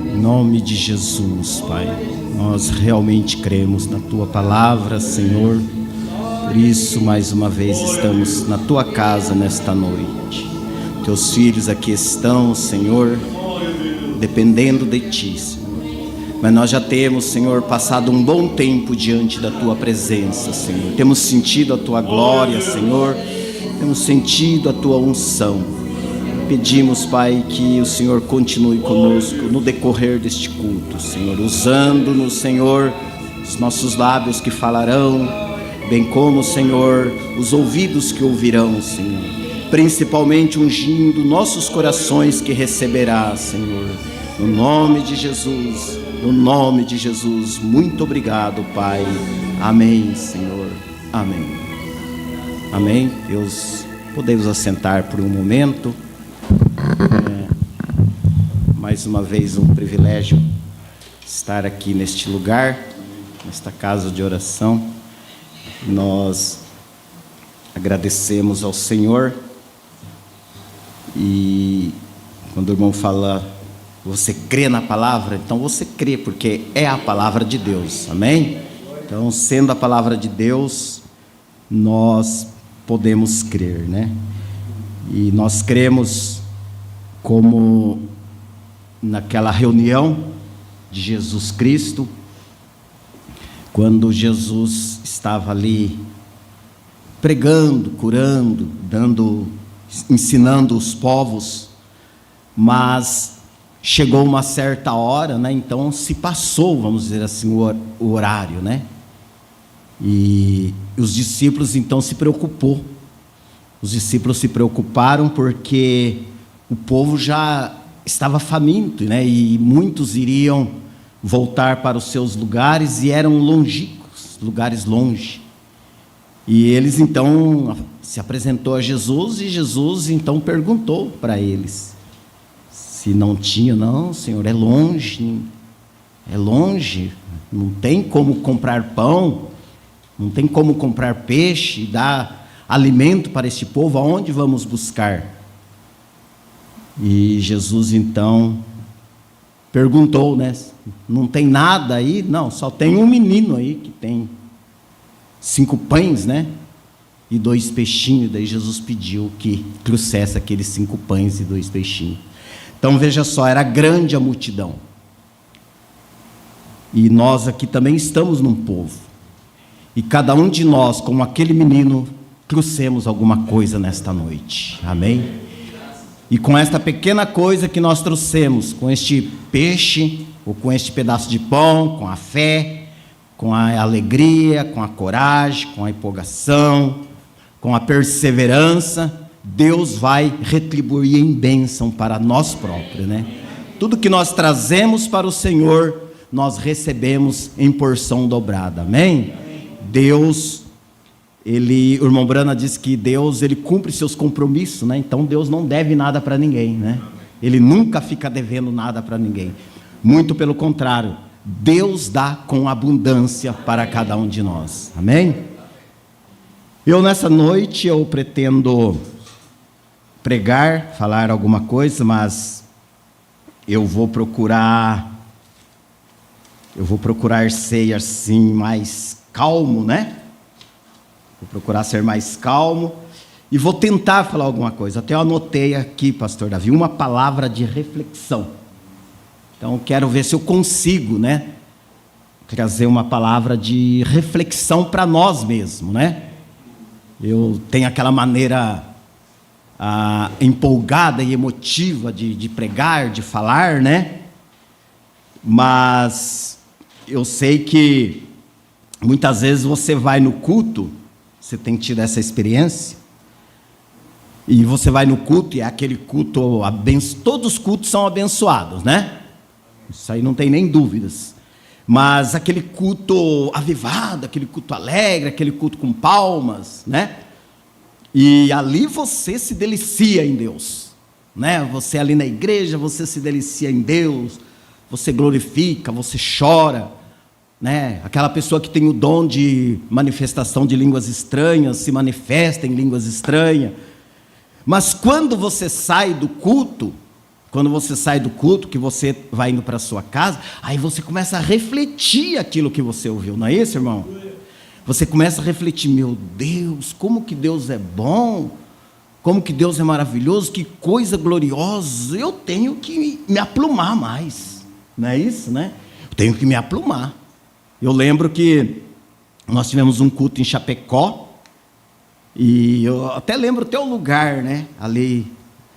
Em nome de Jesus, Pai, nós realmente cremos na Tua palavra, Senhor. Por isso, mais uma vez, estamos na Tua casa nesta noite. Teus filhos aqui estão, Senhor, dependendo de Ti, Senhor. Mas nós já temos, Senhor, passado um bom tempo diante da Tua presença, Senhor. Temos sentido a Tua glória, Senhor. Temos sentido a Tua unção. Pedimos, Pai, que o Senhor continue conosco no decorrer deste culto, Senhor. Usando-nos, Senhor, os nossos lábios que falarão, bem como, Senhor, os ouvidos que ouvirão, Senhor. Principalmente ungindo nossos corações que receberá, Senhor. No nome de Jesus, no nome de Jesus. Muito obrigado, Pai. Amém, Senhor. Amém. Amém. Deus, podemos assentar por um momento. Mais uma vez um privilégio estar aqui neste lugar, nesta casa de oração. Nós agradecemos ao Senhor. E quando o irmão fala, você crê na palavra? Então você crê, porque é a palavra de Deus, amém? Então, sendo a palavra de Deus, nós podemos crer, né? E nós cremos como naquela reunião de Jesus Cristo, quando Jesus estava ali pregando, curando, ensinando os povos, mas chegou uma certa hora, né? Então se passou, vamos dizer assim, o horário, né? E os discípulos então se preocupou. Os discípulos se preocuparam porque o povo já estava faminto, né? E muitos iriam voltar para os seus lugares e eram longínquos, lugares longe. E eles então se apresentou a Jesus e Jesus então perguntou para eles se não tinha. Não, Senhor, é longe, não tem como comprar pão, não tem como comprar peixe, dar alimento para este povo, aonde vamos buscar? E Jesus então perguntou, né? Não tem nada aí? Não, só tem um menino aí que tem 5 pães, né? E 2 peixinhos. Daí Jesus pediu que trouxesse aqueles 5 pães e 2 peixinhos. Então veja só, era grande a multidão. E nós aqui também estamos num povo. E cada um de nós, como aquele menino, trouxemos alguma coisa nesta noite. Amém? E com esta pequena coisa que nós trouxemos, com este peixe, ou com este pedaço de pão, com a fé, com a alegria, com a coragem, com a empolgação, com a perseverança, Deus vai retribuir em bênção para nós próprios, né? Tudo que nós trazemos para o Senhor, nós recebemos em porção dobrada, amém? Deus, o irmão Brana disse que Deus, ele cumpre seus compromissos, né? Então Deus não deve nada para ninguém, né? Ele nunca fica devendo nada para ninguém. Muito pelo contrário, Deus dá com abundância para cada um de nós, amém? Nessa noite eu pretendo pregar, falar alguma coisa, mas eu vou procurar ser assim mais calmo, né? Vou procurar ser mais calmo e vou tentar falar alguma coisa. Até eu anotei aqui, pastor Davi, uma palavra de reflexão. Então quero ver se eu consigo, né, trazer uma palavra de reflexão para nós mesmos, né? Eu tenho aquela maneira empolgada e emotiva de pregar, de falar, né? Mas eu sei que muitas vezes você vai no culto, você tem tido essa experiência, e você vai no culto e é aquele culto todos os cultos são abençoados, né? Isso aí não tem nem dúvidas. Mas aquele culto avivado, aquele culto alegre, aquele culto com palmas, né? E ali você se delicia em Deus, né? Você ali na igreja, você se delicia em Deus, você glorifica, você chora, né? Aquela pessoa que tem o dom de manifestação de línguas estranhas, se manifesta em línguas estranhas. Mas quando você sai do culto, Quando você sai do culto, que você vai indo para a sua casa, aí você começa a refletir aquilo que você ouviu, não é isso, irmão? Você começa a refletir, meu Deus, como que Deus é bom, como que Deus é maravilhoso, que coisa gloriosa, eu tenho que me aplumar mais, não é isso, né? Eu tenho que me aplumar. Eu lembro que nós tivemos um culto em Chapecó, e eu até lembro até o lugar, né? Ali,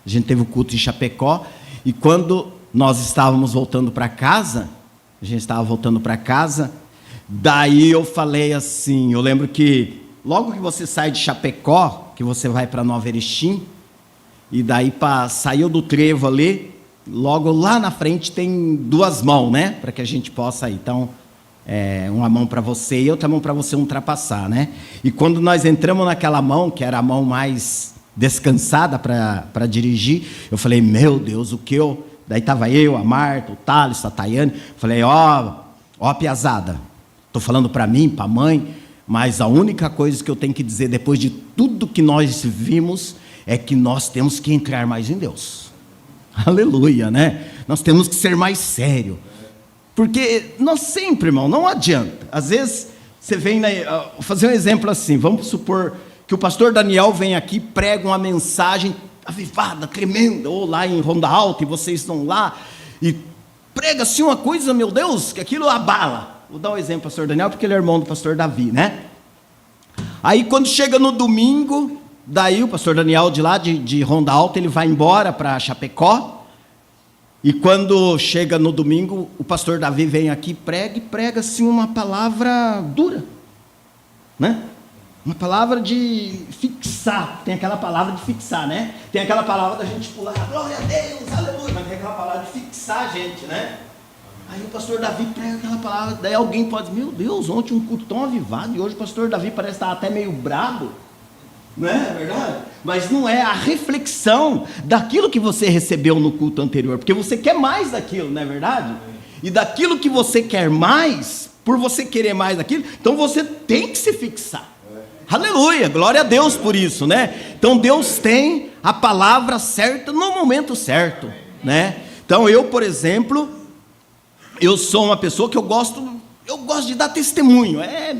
a gente teve o culto em Chapecó, e quando nós estávamos voltando para casa, daí eu falei assim, eu lembro que logo que você sai de Chapecó, que você vai para Nova Erechim, e daí saiu do trevo ali, logo lá na frente tem duas mãos, né? Para que a gente possa ir. Então, uma mão para você e outra mão para você ultrapassar, né? E quando nós entramos naquela mão, que era a mão mais descansada para dirigir, eu falei, meu Deus, daí estava eu, a Marta, o Thales, a Tayane, falei, ó piazada, estou falando para mim, para a mãe, mas a única coisa que eu tenho que dizer depois de tudo que nós vimos é que nós temos que entrar mais em Deus. Aleluia, né? Nós temos que ser mais sério, porque nós sempre, irmão, não adianta. Às vezes você vem, vou fazer um exemplo assim, vamos supor que o pastor Daniel vem aqui, prega uma mensagem avivada, tremenda, ou lá em Ronda Alta, e vocês estão lá, e prega assim uma coisa, meu Deus, que aquilo abala. Vou dar um exemplo, pastor Daniel, porque ele é irmão do pastor Davi, né? Aí quando chega no domingo, daí o pastor Daniel de lá, de Ronda Alta, ele vai embora para Chapecó, e quando chega no domingo, o pastor Davi vem aqui, prega assim uma palavra dura, né? Uma palavra de fixar, tem aquela palavra de fixar, né? Tem aquela palavra da gente pular, glória a Deus, aleluia, mas tem aquela palavra de fixar a gente, né? Aí o pastor Davi prega aquela palavra, daí alguém pode dizer, meu Deus, ontem um culto tão avivado, e hoje o pastor Davi parece estar até meio brabo, não é verdade? Mas não é a reflexão daquilo que você recebeu no culto anterior, porque você quer mais daquilo, não é verdade? E daquilo que você quer mais, por você querer mais daquilo, então você tem que se fixar. Aleluia, glória a Deus por isso, né? Então Deus tem a palavra certa no momento certo, né? Então eu, por exemplo, eu sou uma pessoa que eu gosto de dar testemunho, é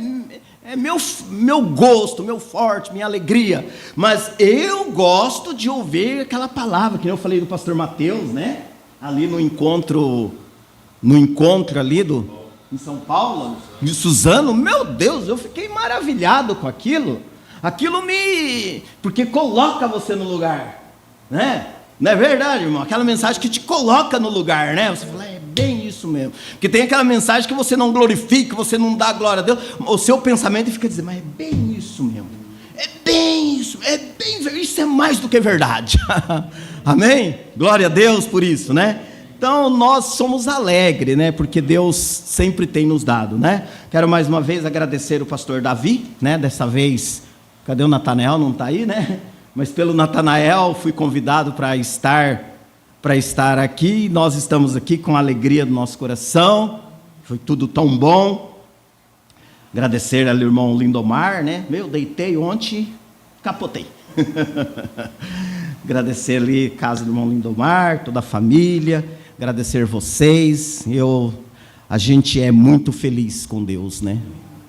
meu gosto, meu forte, minha alegria, mas eu gosto de ouvir aquela palavra, que eu falei do pastor Mateus, né? Ali no encontro ali em São Paulo, de Suzano, meu Deus, eu fiquei maravilhado com aquilo porque coloca você no lugar, né? Não é verdade, irmão? Aquela mensagem que te coloca no lugar, né? Você fala, é bem isso mesmo, porque tem aquela mensagem que você não glorifica, você não dá glória a Deus, o seu pensamento fica dizendo, mas é bem isso mesmo, isso é mais do que verdade, amém? Glória a Deus por isso, né? Então, nós somos alegres, né? Porque Deus sempre tem nos dado, né? Quero mais uma vez agradecer o pastor Davi, né? Dessa vez, cadê o Natanael? Não está aí, né? Mas pelo Natanael fui convidado para estar aqui. Nós estamos aqui com a alegria do nosso coração. Foi tudo tão bom. Agradecer ao irmão Lindomar, né? Eu deitei ontem, capotei. Agradecer ali a casa do irmão Lindomar, toda a família. Agradecer vocês, a gente é muito feliz com Deus, né?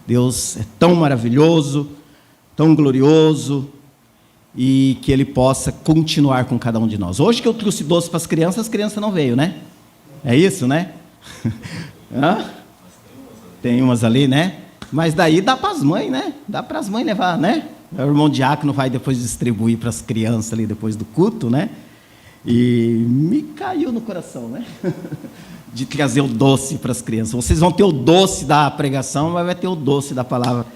Deus é tão maravilhoso, tão glorioso, e que Ele possa continuar com cada um de nós. Hoje que eu trouxe doce para as crianças não veio, né? É isso, né? Tem umas ali, né? Mas daí dá para as mães, né? Dá para as mães levar, né? O irmão diácono vai depois distribuir para as crianças ali depois do culto, né? E me caiu no coração, né? De trazer o doce para as crianças. Vocês vão ter o doce da pregação, mas vai ter o doce da palavra,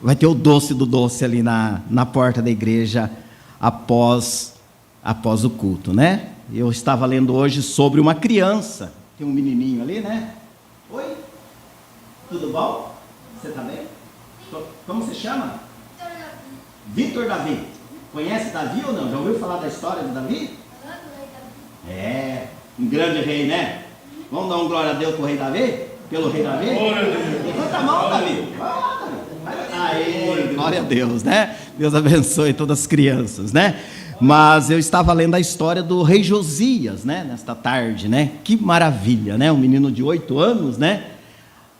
vai ter o doce do doce ali na porta da igreja após o culto, né? Eu estava lendo hoje sobre uma criança, tem um menininho ali, né? Oi? Tudo bom? Você está bem? Como você chama? Vitor Davi. Conhece Davi ou não? Já ouviu falar da história de Davi? Um grande rei, né? Vamos dar um glória a Deus pro rei Davi? Pelo rei Davi? Levanta a mão, Davi. Aê, glória a Deus, né? Deus abençoe todas as crianças, né? Mas eu estava lendo a história do rei Josias, né, nesta tarde, né? Que maravilha, né? Um menino de 8 anos, né?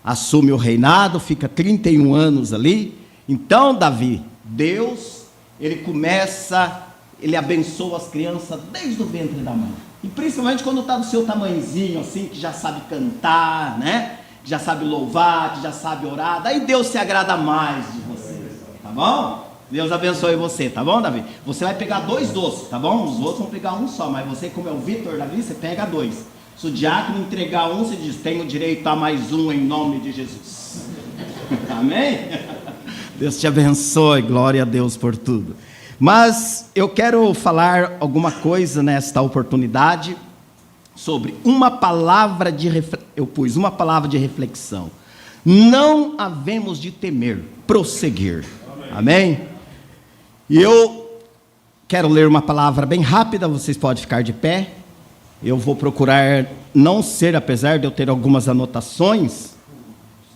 Assume o reinado, fica 31 anos ali. Então, Davi, Deus, ele abençoa as crianças desde o ventre da mãe. E principalmente quando está do seu tamanhozinho, assim, que já sabe cantar, né? Que já sabe louvar, que já sabe orar. Daí Deus se agrada mais de você, tá bom? Deus abençoe você, tá bom, Davi? Você vai pegar 2 doces, tá bom? Os outros vão pegar um só, mas você, como é o Vitor, Davi, você pega 2. Se o diácono entregar um, você diz: tenho direito a mais um em nome de Jesus. Amém? Deus te abençoe, glória a Deus por tudo. Mas eu quero falar alguma coisa nesta oportunidade sobre uma palavra de uma palavra de reflexão. Não havemos de temer, prosseguir. Amém? E eu quero ler uma palavra bem rápida, vocês podem ficar de pé. Eu vou procurar não ser, apesar de eu ter algumas anotações,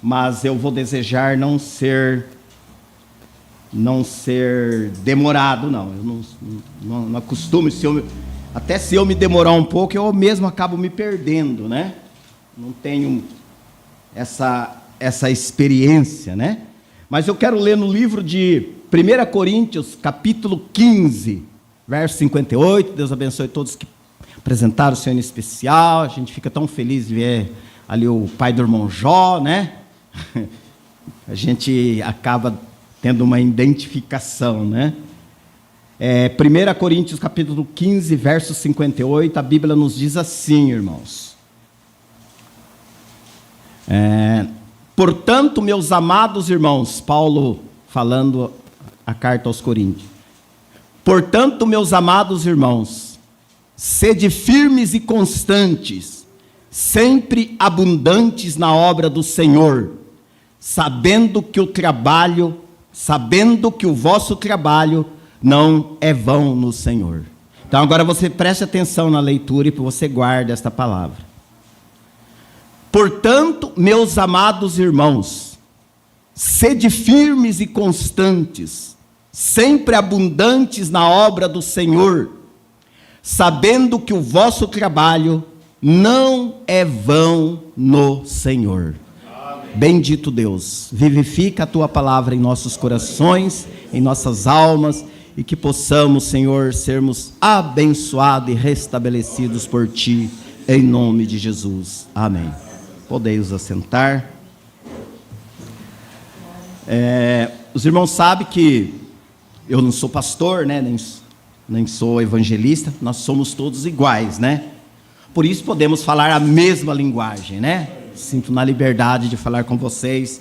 mas eu vou desejar não ser demorado, não. Eu não acostumo, até se eu me demorar um pouco, eu mesmo acabo me perdendo, né? Não tenho essa experiência, né? Mas eu quero ler no livro de 1 Coríntios, capítulo 15, verso 58. Deus abençoe todos que apresentaram o Senhor em especial. A gente fica tão feliz de ver ali o pai do irmão Jó, né? A gente acaba tendo uma identificação, né? 1 Coríntios, capítulo 15, verso 58, a Bíblia nos diz assim, irmãos. Portanto, meus amados irmãos, Paulo falando a carta aos Coríntios. Portanto, meus amados irmãos, sede firmes e constantes, sempre abundantes na obra do Senhor, sabendo que o vosso trabalho não é vão no Senhor. Então agora você preste atenção na leitura e você guarda esta palavra. Portanto, meus amados irmãos, sede firmes e constantes, sempre abundantes na obra do Senhor, sabendo que o vosso trabalho não é vão no Senhor. Amém. Bendito Deus, vivifica a tua palavra em nossos corações, em nossas almas, e que possamos, Senhor, sermos abençoados e restabelecidos por ti, em nome de Jesus. Amém. Podeis assentar. Os irmãos sabem que eu não sou pastor, né, nem sou evangelista, nós somos todos iguais, né? Por isso podemos falar a mesma linguagem, né? Sinto na liberdade de falar com vocês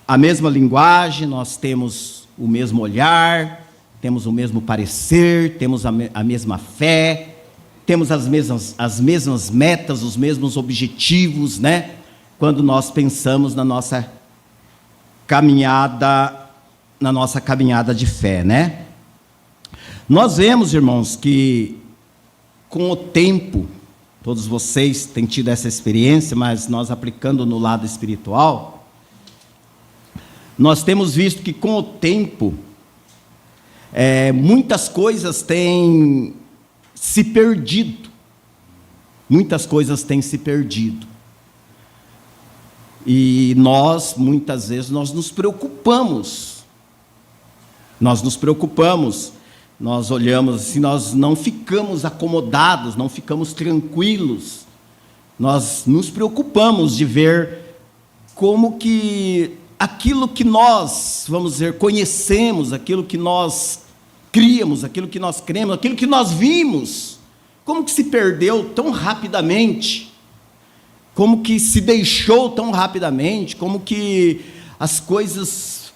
a mesma linguagem, nós temos o mesmo olhar, temos o mesmo parecer, temos a mesma fé, temos as mesmas metas, os mesmos objetivos, né? Quando nós pensamos na nossa caminhada de fé, né? Nós vemos, irmãos, que com o tempo, todos vocês têm tido essa experiência, mas nós aplicando no lado espiritual, nós temos visto que com o tempo, muitas coisas têm se perdido. Muitas coisas têm se perdido. E muitas vezes, nós nos preocupamos. Nós olhamos assim, nós não ficamos acomodados, não ficamos tranquilos. Nós nos preocupamos de ver como que aquilo que nós, vamos dizer, conhecemos, aquilo que nós criamos, aquilo que nós cremos, aquilo que nós vimos, como que se perdeu tão rapidamente, como que se deixou tão rapidamente, como que as coisas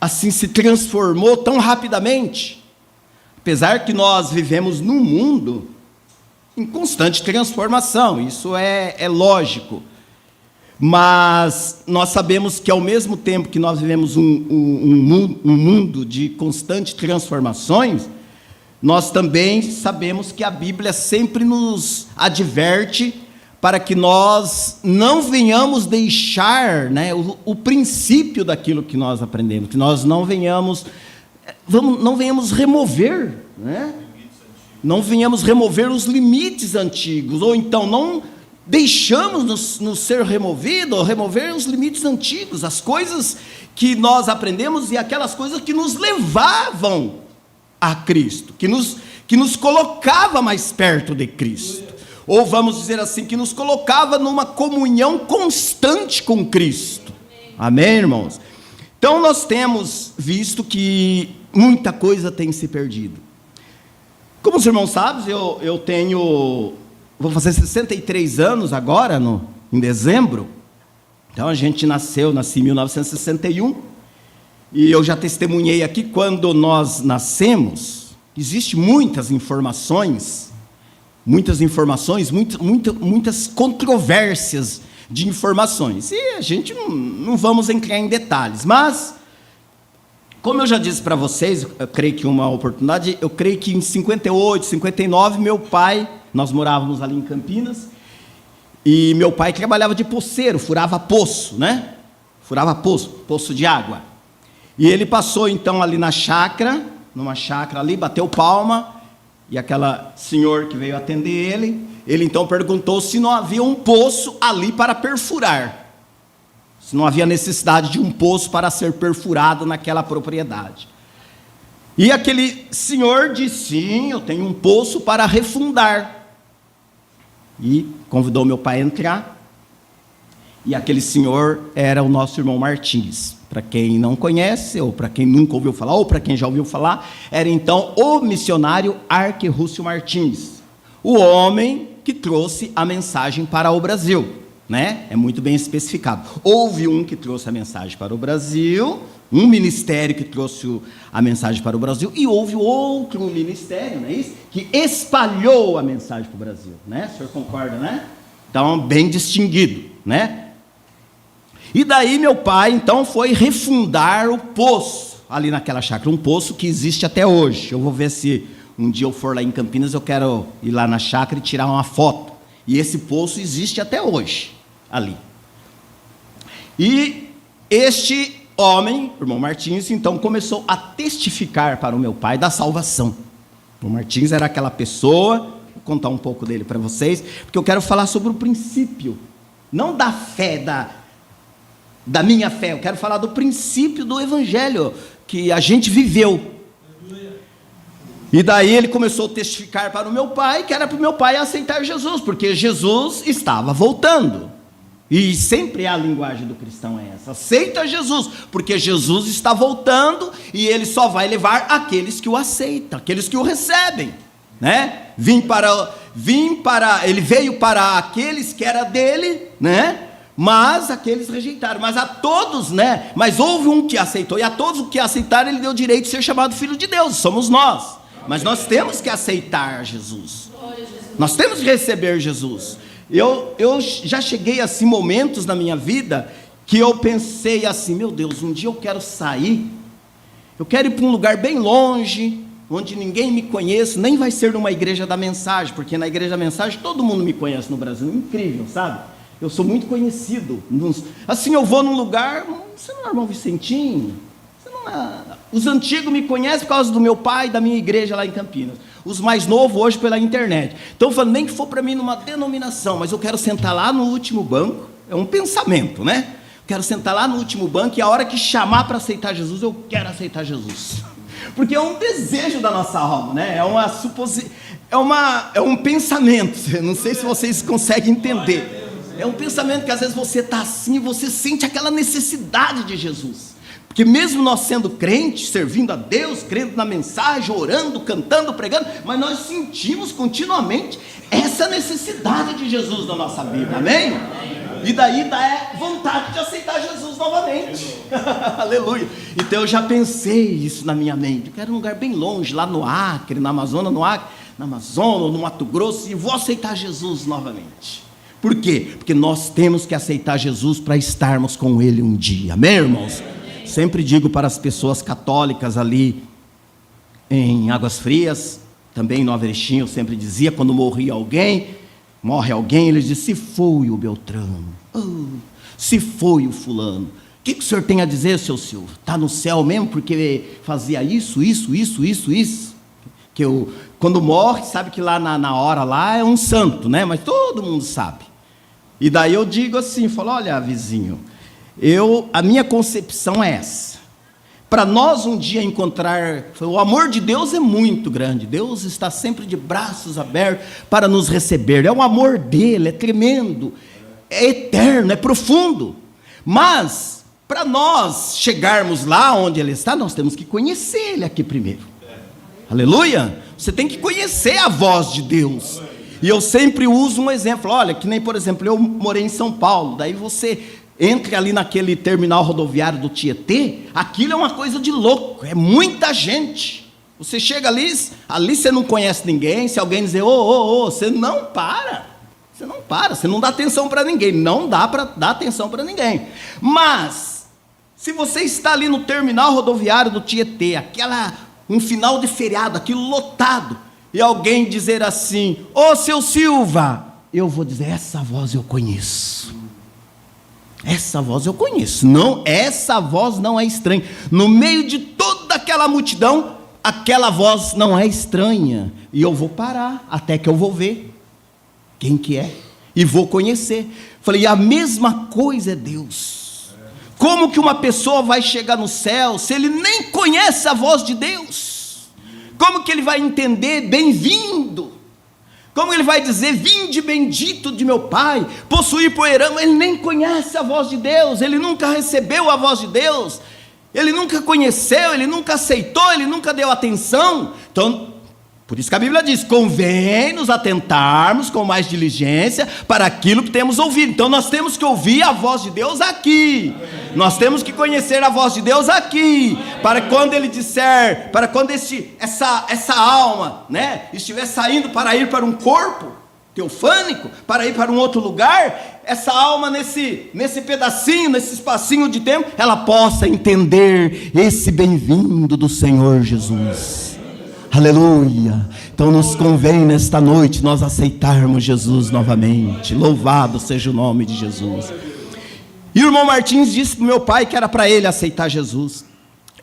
assim se transformou tão rapidamente. Apesar que nós vivemos num mundo em constante transformação, isso é lógico. Mas nós sabemos que ao mesmo tempo que nós vivemos um mundo de constantes transformações, nós também sabemos que a Bíblia sempre nos adverte para que nós não venhamos deixar, né, o princípio daquilo que nós aprendemos, que nós não venhamos remover, né, não venhamos remover os limites antigos, ou então não deixamos nos ser removido, ou remover os limites antigos, as coisas que nós aprendemos e aquelas coisas que nos levavam a Cristo, que nos colocava mais perto de Cristo, ou vamos dizer assim, que nos colocava numa comunhão constante com Cristo. Amém, irmãos? Então nós temos visto que muita coisa tem se perdido. Como os irmãos sabem, vou fazer 63 anos agora, em dezembro. Então a gente nasci em 1961, e eu já testemunhei aqui, quando nós nascemos, existem muitas informações, muitas controvérsias de informações, e a gente não vamos entrar em detalhes, mas, como eu já disse para vocês, eu creio que uma oportunidade, eu creio que em 58, 59, meu pai, nós morávamos ali em Campinas, e meu pai trabalhava de poceiro, furava poço, né? Furava poço de água. E ele passou então ali numa chácara ali, bateu palma, e aquela senhor que veio atender ele então perguntou se não havia um poço ali para perfurar. Se não havia necessidade de um poço para ser perfurado naquela propriedade. E aquele senhor disse: sim, eu tenho um poço para refundar. E convidou meu pai a entrar. E aquele senhor era o nosso irmão Martins. Para quem não conhece, ou para quem nunca ouviu falar, ou para quem já ouviu falar, era então o missionário Arquerúcio Martins, o homem que trouxe a mensagem para o Brasil. Né? É muito bem especificado. Houve um que trouxe a mensagem para o Brasil, um ministério que trouxe a mensagem para o Brasil, e houve outro ministério, não é isso? Que espalhou a mensagem para o Brasil, né? O senhor concorda, né? Então, bem distinguido, né? E daí meu pai, então, foi refundar o poço, ali naquela chácara, um poço que existe até hoje. Eu vou ver se um dia eu for lá em Campinas, eu quero ir lá na chácara e tirar uma foto. E esse poço existe até hoje, ali. E este homem, o irmão Martins, então começou a testificar para o meu pai da salvação. O Martins era aquela pessoa, vou contar um pouco dele para vocês, porque eu quero falar sobre o princípio, não da fé, da minha fé, eu quero falar do princípio do evangelho que a gente viveu. E daí ele começou a testificar para o meu pai, que era para o meu pai aceitar Jesus, porque Jesus estava voltando. E sempre a linguagem do cristão é essa: aceita Jesus, porque Jesus está voltando, e ele só vai levar aqueles que o aceitam, aqueles que o recebem, né? Ele veio para aqueles que era dele, né? Mas aqueles rejeitaram, mas a todos, né? Mas houve um que aceitou, e a todos o que aceitaram, ele deu direito de ser chamado filho de Deus, somos nós. Mas nós temos que aceitar Jesus. Nós temos que receber Jesus. Eu já cheguei a assim, momentos na minha vida que eu pensei assim: meu Deus, um dia eu quero sair, eu quero ir para um lugar bem longe, onde ninguém me conhece, nem vai ser numa igreja da mensagem, porque na igreja da mensagem todo mundo me conhece no Brasil, incrível, sabe? Eu sou muito conhecido. Assim, eu vou num lugar: você não é irmão Vicentinho? Você não é... Os antigos me conhecem por causa do meu pai e da minha igreja lá em Campinas. Os mais novos hoje pela internet. Então eu falo, nem que for para mim numa denominação, mas eu quero sentar lá no último banco. É um pensamento, né? Eu quero sentar lá no último banco, e a hora que chamar para aceitar Jesus, eu quero aceitar Jesus. Porque é um desejo da nossa alma, né? É um pensamento. Não sei se vocês conseguem entender. É um pensamento que às vezes você está assim e você sente aquela necessidade de Jesus. Porque mesmo nós sendo crentes, servindo a Deus, crendo na mensagem, orando, cantando, pregando, mas nós sentimos continuamente essa necessidade de Jesus na nossa vida, amém? E daí dá vontade de aceitar Jesus novamente. Aleluia. Então eu já pensei isso na minha mente. Eu quero um lugar bem longe, lá no Acre, na Amazônia, no Mato Grosso, e vou aceitar Jesus novamente. Por quê? Porque nós temos que aceitar Jesus para estarmos com Ele um dia, amém, irmãos? Sempre digo para as pessoas católicas ali em Águas Frias, também no Averechinho, eu sempre dizia, quando morre alguém, eles dizem: se foi o Beltrano, se foi o fulano, o que o senhor tem a dizer, seu Silvio? Está no céu mesmo porque fazia isso? Quando morre, sabe que lá na hora lá é um santo, né? Mas todo mundo sabe. E daí eu digo assim, falo, olha, vizinho, a minha concepção é essa. Para nós um dia encontrar, o amor de Deus é muito grande. Deus está sempre de braços abertos para nos receber. É o amor dele, é tremendo, é eterno, é profundo. Mas, para nós chegarmos lá onde ele está, nós temos que conhecer ele aqui primeiro. Aleluia! Você tem que conhecer a voz de Deus. E eu sempre uso um exemplo. Olha, que nem, por exemplo, eu morei em São Paulo. Daí você entra ali naquele terminal rodoviário do Tietê. Aquilo é uma coisa de louco. É muita gente. Você chega ali você não conhece ninguém. Se alguém dizer, você não para. Você não para, você não dá atenção para ninguém. Não dá para dar atenção para ninguém. Mas, se você está ali no terminal rodoviário do Tietê, um final de feriado, aquilo lotado, e alguém dizer assim, seu Silva, eu vou dizer, essa voz eu conheço. Essa voz eu conheço. Não, essa voz não é estranha. No meio de toda aquela multidão, aquela voz não é estranha. E eu vou parar, até que eu vou ver quem que é, e vou conhecer. Falei, a mesma coisa é Deus. Como que uma pessoa vai chegar no céu se ele nem conhece a voz de Deus? Como que ele vai entender bem-vindo? Como ele vai dizer, vinde bendito de meu Pai, possuir por herança? Ele nem conhece a voz de Deus, ele nunca recebeu a voz de Deus, ele nunca conheceu, ele nunca aceitou, ele nunca deu atenção. Então, por isso que a Bíblia diz, convém nos atentarmos com mais diligência para aquilo que temos ouvido. Então nós temos que ouvir a voz de Deus aqui. Nós temos que conhecer a voz de Deus aqui. Para quando ele disser, para quando essa alma, né, estiver saindo para ir para um corpo teofânico, para ir para um outro lugar, essa alma nesse pedacinho, nesse espacinho de tempo, ela possa entender esse bem-vindo do Senhor Jesus. Aleluia. Então nos convém nesta noite nós aceitarmos Jesus novamente. Louvado seja o nome de Jesus. E o irmão Martins disse para o meu pai que era para ele aceitar Jesus.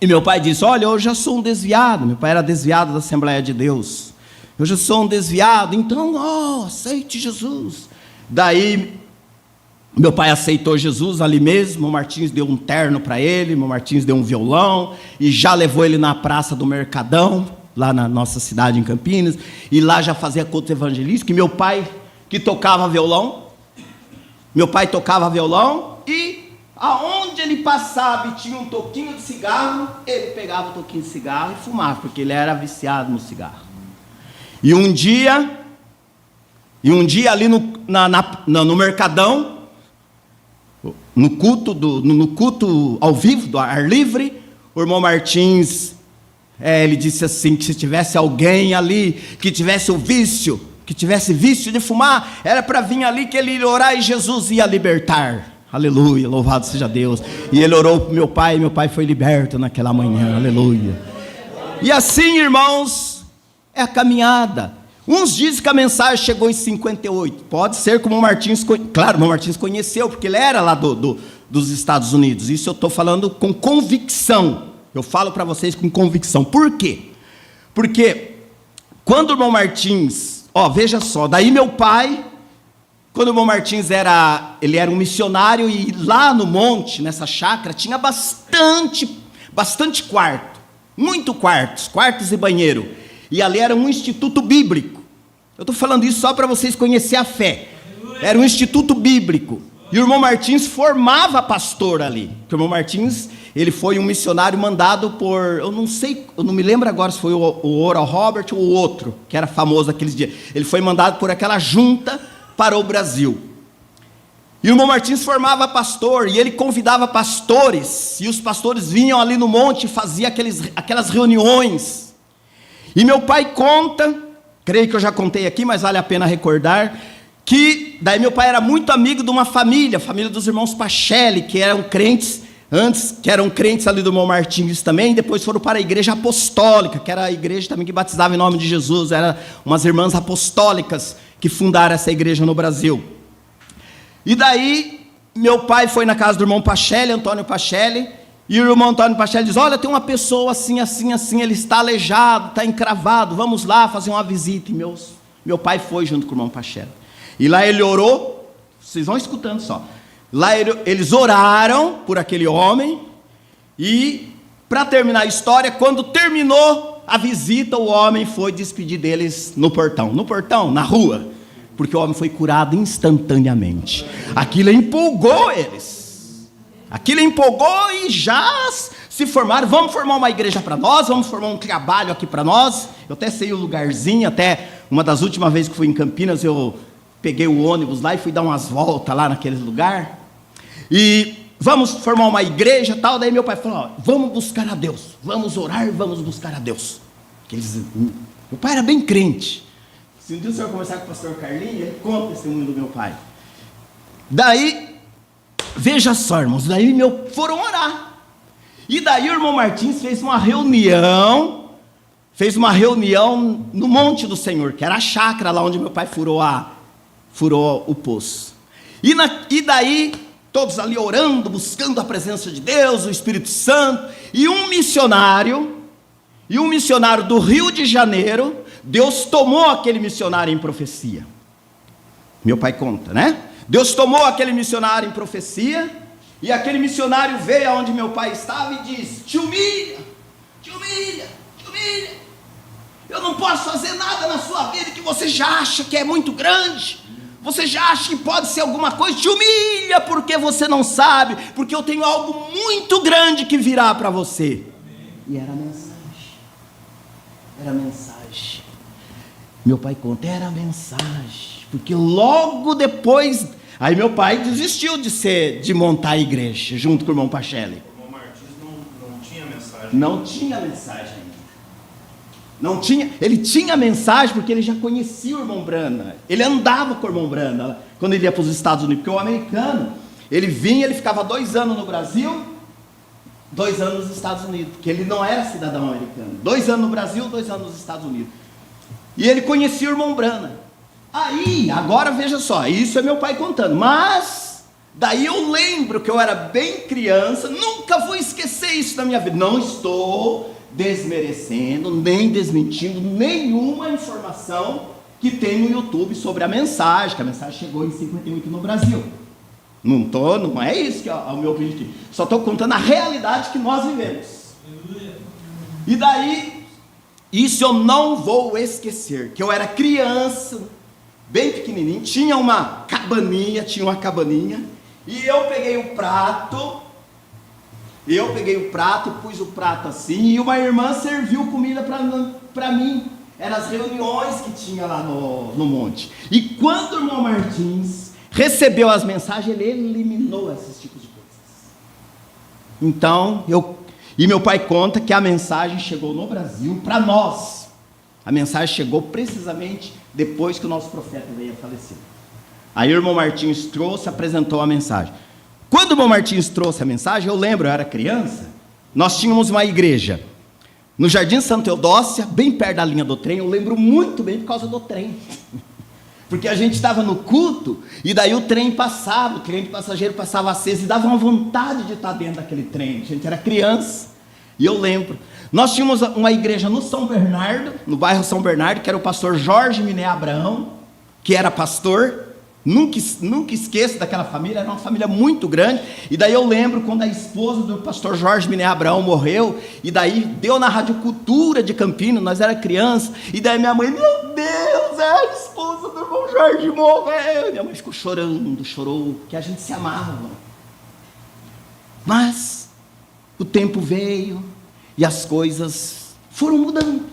E meu pai disse, olha, eu já sou um desviado. Meu pai era desviado da Assembleia de Deus. Eu já sou um desviado, então, aceite Jesus. Daí, meu pai aceitou Jesus ali mesmo. O Martins deu um terno para ele, o Martins deu um violão, e já levou ele na praça do Mercadão, lá na nossa cidade em Campinas, e lá já fazia culto evangelístico, e meu pai que tocava violão, e aonde ele passava e tinha um toquinho de cigarro, ele pegava o toquinho de cigarro e fumava, porque ele era viciado no cigarro. E um dia ali no Mercadão, no culto ao vivo, do ar livre, o irmão Martins, ele disse assim, que se tivesse alguém ali que tivesse vício de fumar, era para vir ali que ele ia orar e Jesus ia libertar. Aleluia, louvado seja Deus. E ele orou para meu pai foi liberto naquela manhã. Aleluia. E assim, irmãos, é a caminhada. Uns dizem que a mensagem chegou em 58. Pode ser como o Martins, claro, o Martins conheceu, porque ele era lá dos Estados Unidos. Isso eu estou falando com convicção. Eu falo para vocês com convicção. Por quê? Porque quando o irmão Martins, veja só, daí meu pai, quando o irmão Martins ele era um missionário, e lá no monte, nessa chácara, tinha bastante quarto, muito quartos e banheiro, e ali era um instituto bíblico. Eu estou falando isso só para vocês conhecerem a fé. Era um instituto bíblico, e o irmão Martins formava pastor ali, porque o irmão Martins, ele foi um missionário mandado por, eu não me lembro agora se foi o Oral Robert ou o outro, que era famoso aqueles dias. Ele foi mandado por aquela junta para o Brasil. E o irmão Martins formava pastor, e ele convidava pastores, e os pastores vinham ali no monte e faziam aquelas reuniões. E meu pai conta, creio que eu já contei aqui, mas vale a pena recordar, que daí meu pai era muito amigo de uma família dos irmãos Pachelli, que eram crentes, antes, que eram crentes ali do irmão Martins também, depois foram para a igreja apostólica, que era a igreja também que batizava em nome de Jesus, eram umas irmãs apostólicas que fundaram essa igreja no Brasil. E daí, meu pai foi na casa do irmão Pachelli, Antônio Pachelli, E o irmão Antônio Pacheco diz: olha, tem uma pessoa assim, assim, assim, ele está aleijado, está encravado, vamos lá fazer uma visita. E meu pai foi junto com o irmão Pacheco. E lá ele orou, vocês vão escutando só. Lá eles oraram por aquele homem. E, para terminar a história, quando terminou a visita, o homem foi despedir deles no portão. No portão, na rua. Porque o homem foi curado instantaneamente. Aquilo empolgou eles. Aquilo empolgou e já se formaram. Vamos formar uma igreja para nós, vamos formar um trabalho aqui para nós. Eu até sei o lugarzinho, até uma das últimas vezes que fui em Campinas, eu peguei o ônibus lá e fui dar umas voltas lá naquele lugar. E vamos formar uma igreja e tal. Daí meu pai falou: ó, vamos buscar a Deus, vamos orar, vamos buscar a Deus. Meu pai era bem crente. Se um dia o senhor conversar com o pastor Carlinhos, ele conta o testemunho do meu pai. Daí, veja só, irmãos, daí foram orar. E daí o irmão Martins fez uma reunião no Monte do Senhor, que era a chácara lá onde meu pai furou o poço. E daí, todos ali orando, buscando a presença de Deus, o Espírito Santo, e um missionário do Rio de Janeiro, Deus tomou aquele missionário em profecia. Meu pai conta, né? Deus tomou aquele missionário em profecia, e aquele missionário veio aonde meu pai estava e disse: te humilha, te humilha, te humilha. Eu não posso fazer nada na sua vida que você já acha que é muito grande. Você já acha que pode ser alguma coisa? Te humilha, porque você não sabe, porque eu tenho algo muito grande que virá para você. E era a mensagem. Era a mensagem. Meu pai conta, era a mensagem. Porque logo depois, aí meu pai desistiu de montar a igreja, junto com o irmão Pacheco. O irmão Martins não tinha mensagem. Não tinha mensagem. Não tinha, ele tinha mensagem porque ele já conhecia o irmão Brana. Ele andava com o irmão Brana quando ele ia para os Estados Unidos. Porque o americano, ele vinha, ele ficava 2 anos no Brasil, 2 anos nos Estados Unidos. Porque ele não era cidadão americano. 2 anos no Brasil, 2 anos nos Estados Unidos. E ele conhecia o irmão Brana. Aí, agora veja só, isso é meu pai contando. Mas, daí eu lembro que eu era bem criança, nunca vou esquecer isso na minha vida. Não estou desmerecendo, nem desmentindo nenhuma informação que tem no YouTube sobre a mensagem, que a mensagem chegou em 58 no Brasil. Não é isso que é o meu objetivo. Só estou contando a realidade que nós vivemos. E daí, isso eu não vou esquecer, que eu era criança, bem pequenininho, tinha uma cabaninha, e eu peguei o prato e pus o prato assim, e uma irmã serviu comida para mim. Eram as reuniões que tinha lá no monte. E quando o irmão Martins recebeu as mensagens, ele eliminou esses tipos de coisas. Então, e meu pai conta que a mensagem chegou no Brasil para nós. A mensagem chegou precisamente depois que o nosso profeta veio a falecer. Aí o irmão Martins apresentou a mensagem. Quando o irmão Martins trouxe a mensagem, eu lembro, eu era criança, nós tínhamos uma igreja no Jardim Santa Eudócia, bem perto da linha do trem. Eu lembro muito bem por causa do trem. Porque a gente estava no culto, e daí o trem passava, o trem de passageiro passava aceso, e dava uma vontade de estar dentro daquele trem. A gente era criança, e eu lembro. Nós tínhamos uma igreja no São Bernardo, no bairro São Bernardo, que era o pastor Jorge Miné Abraão, que era pastor. Nunca esqueço daquela família, era uma família muito grande. E daí eu lembro quando a esposa do pastor Jorge Miné Abraão morreu, e daí deu na Rádio Cultura de Campinas, nós era criança, e daí minha mãe: meu Deus, a esposa do irmão Jorge morreu. Minha mãe ficou chorou, que a gente se amava. Mas o tempo veio e as coisas foram mudando.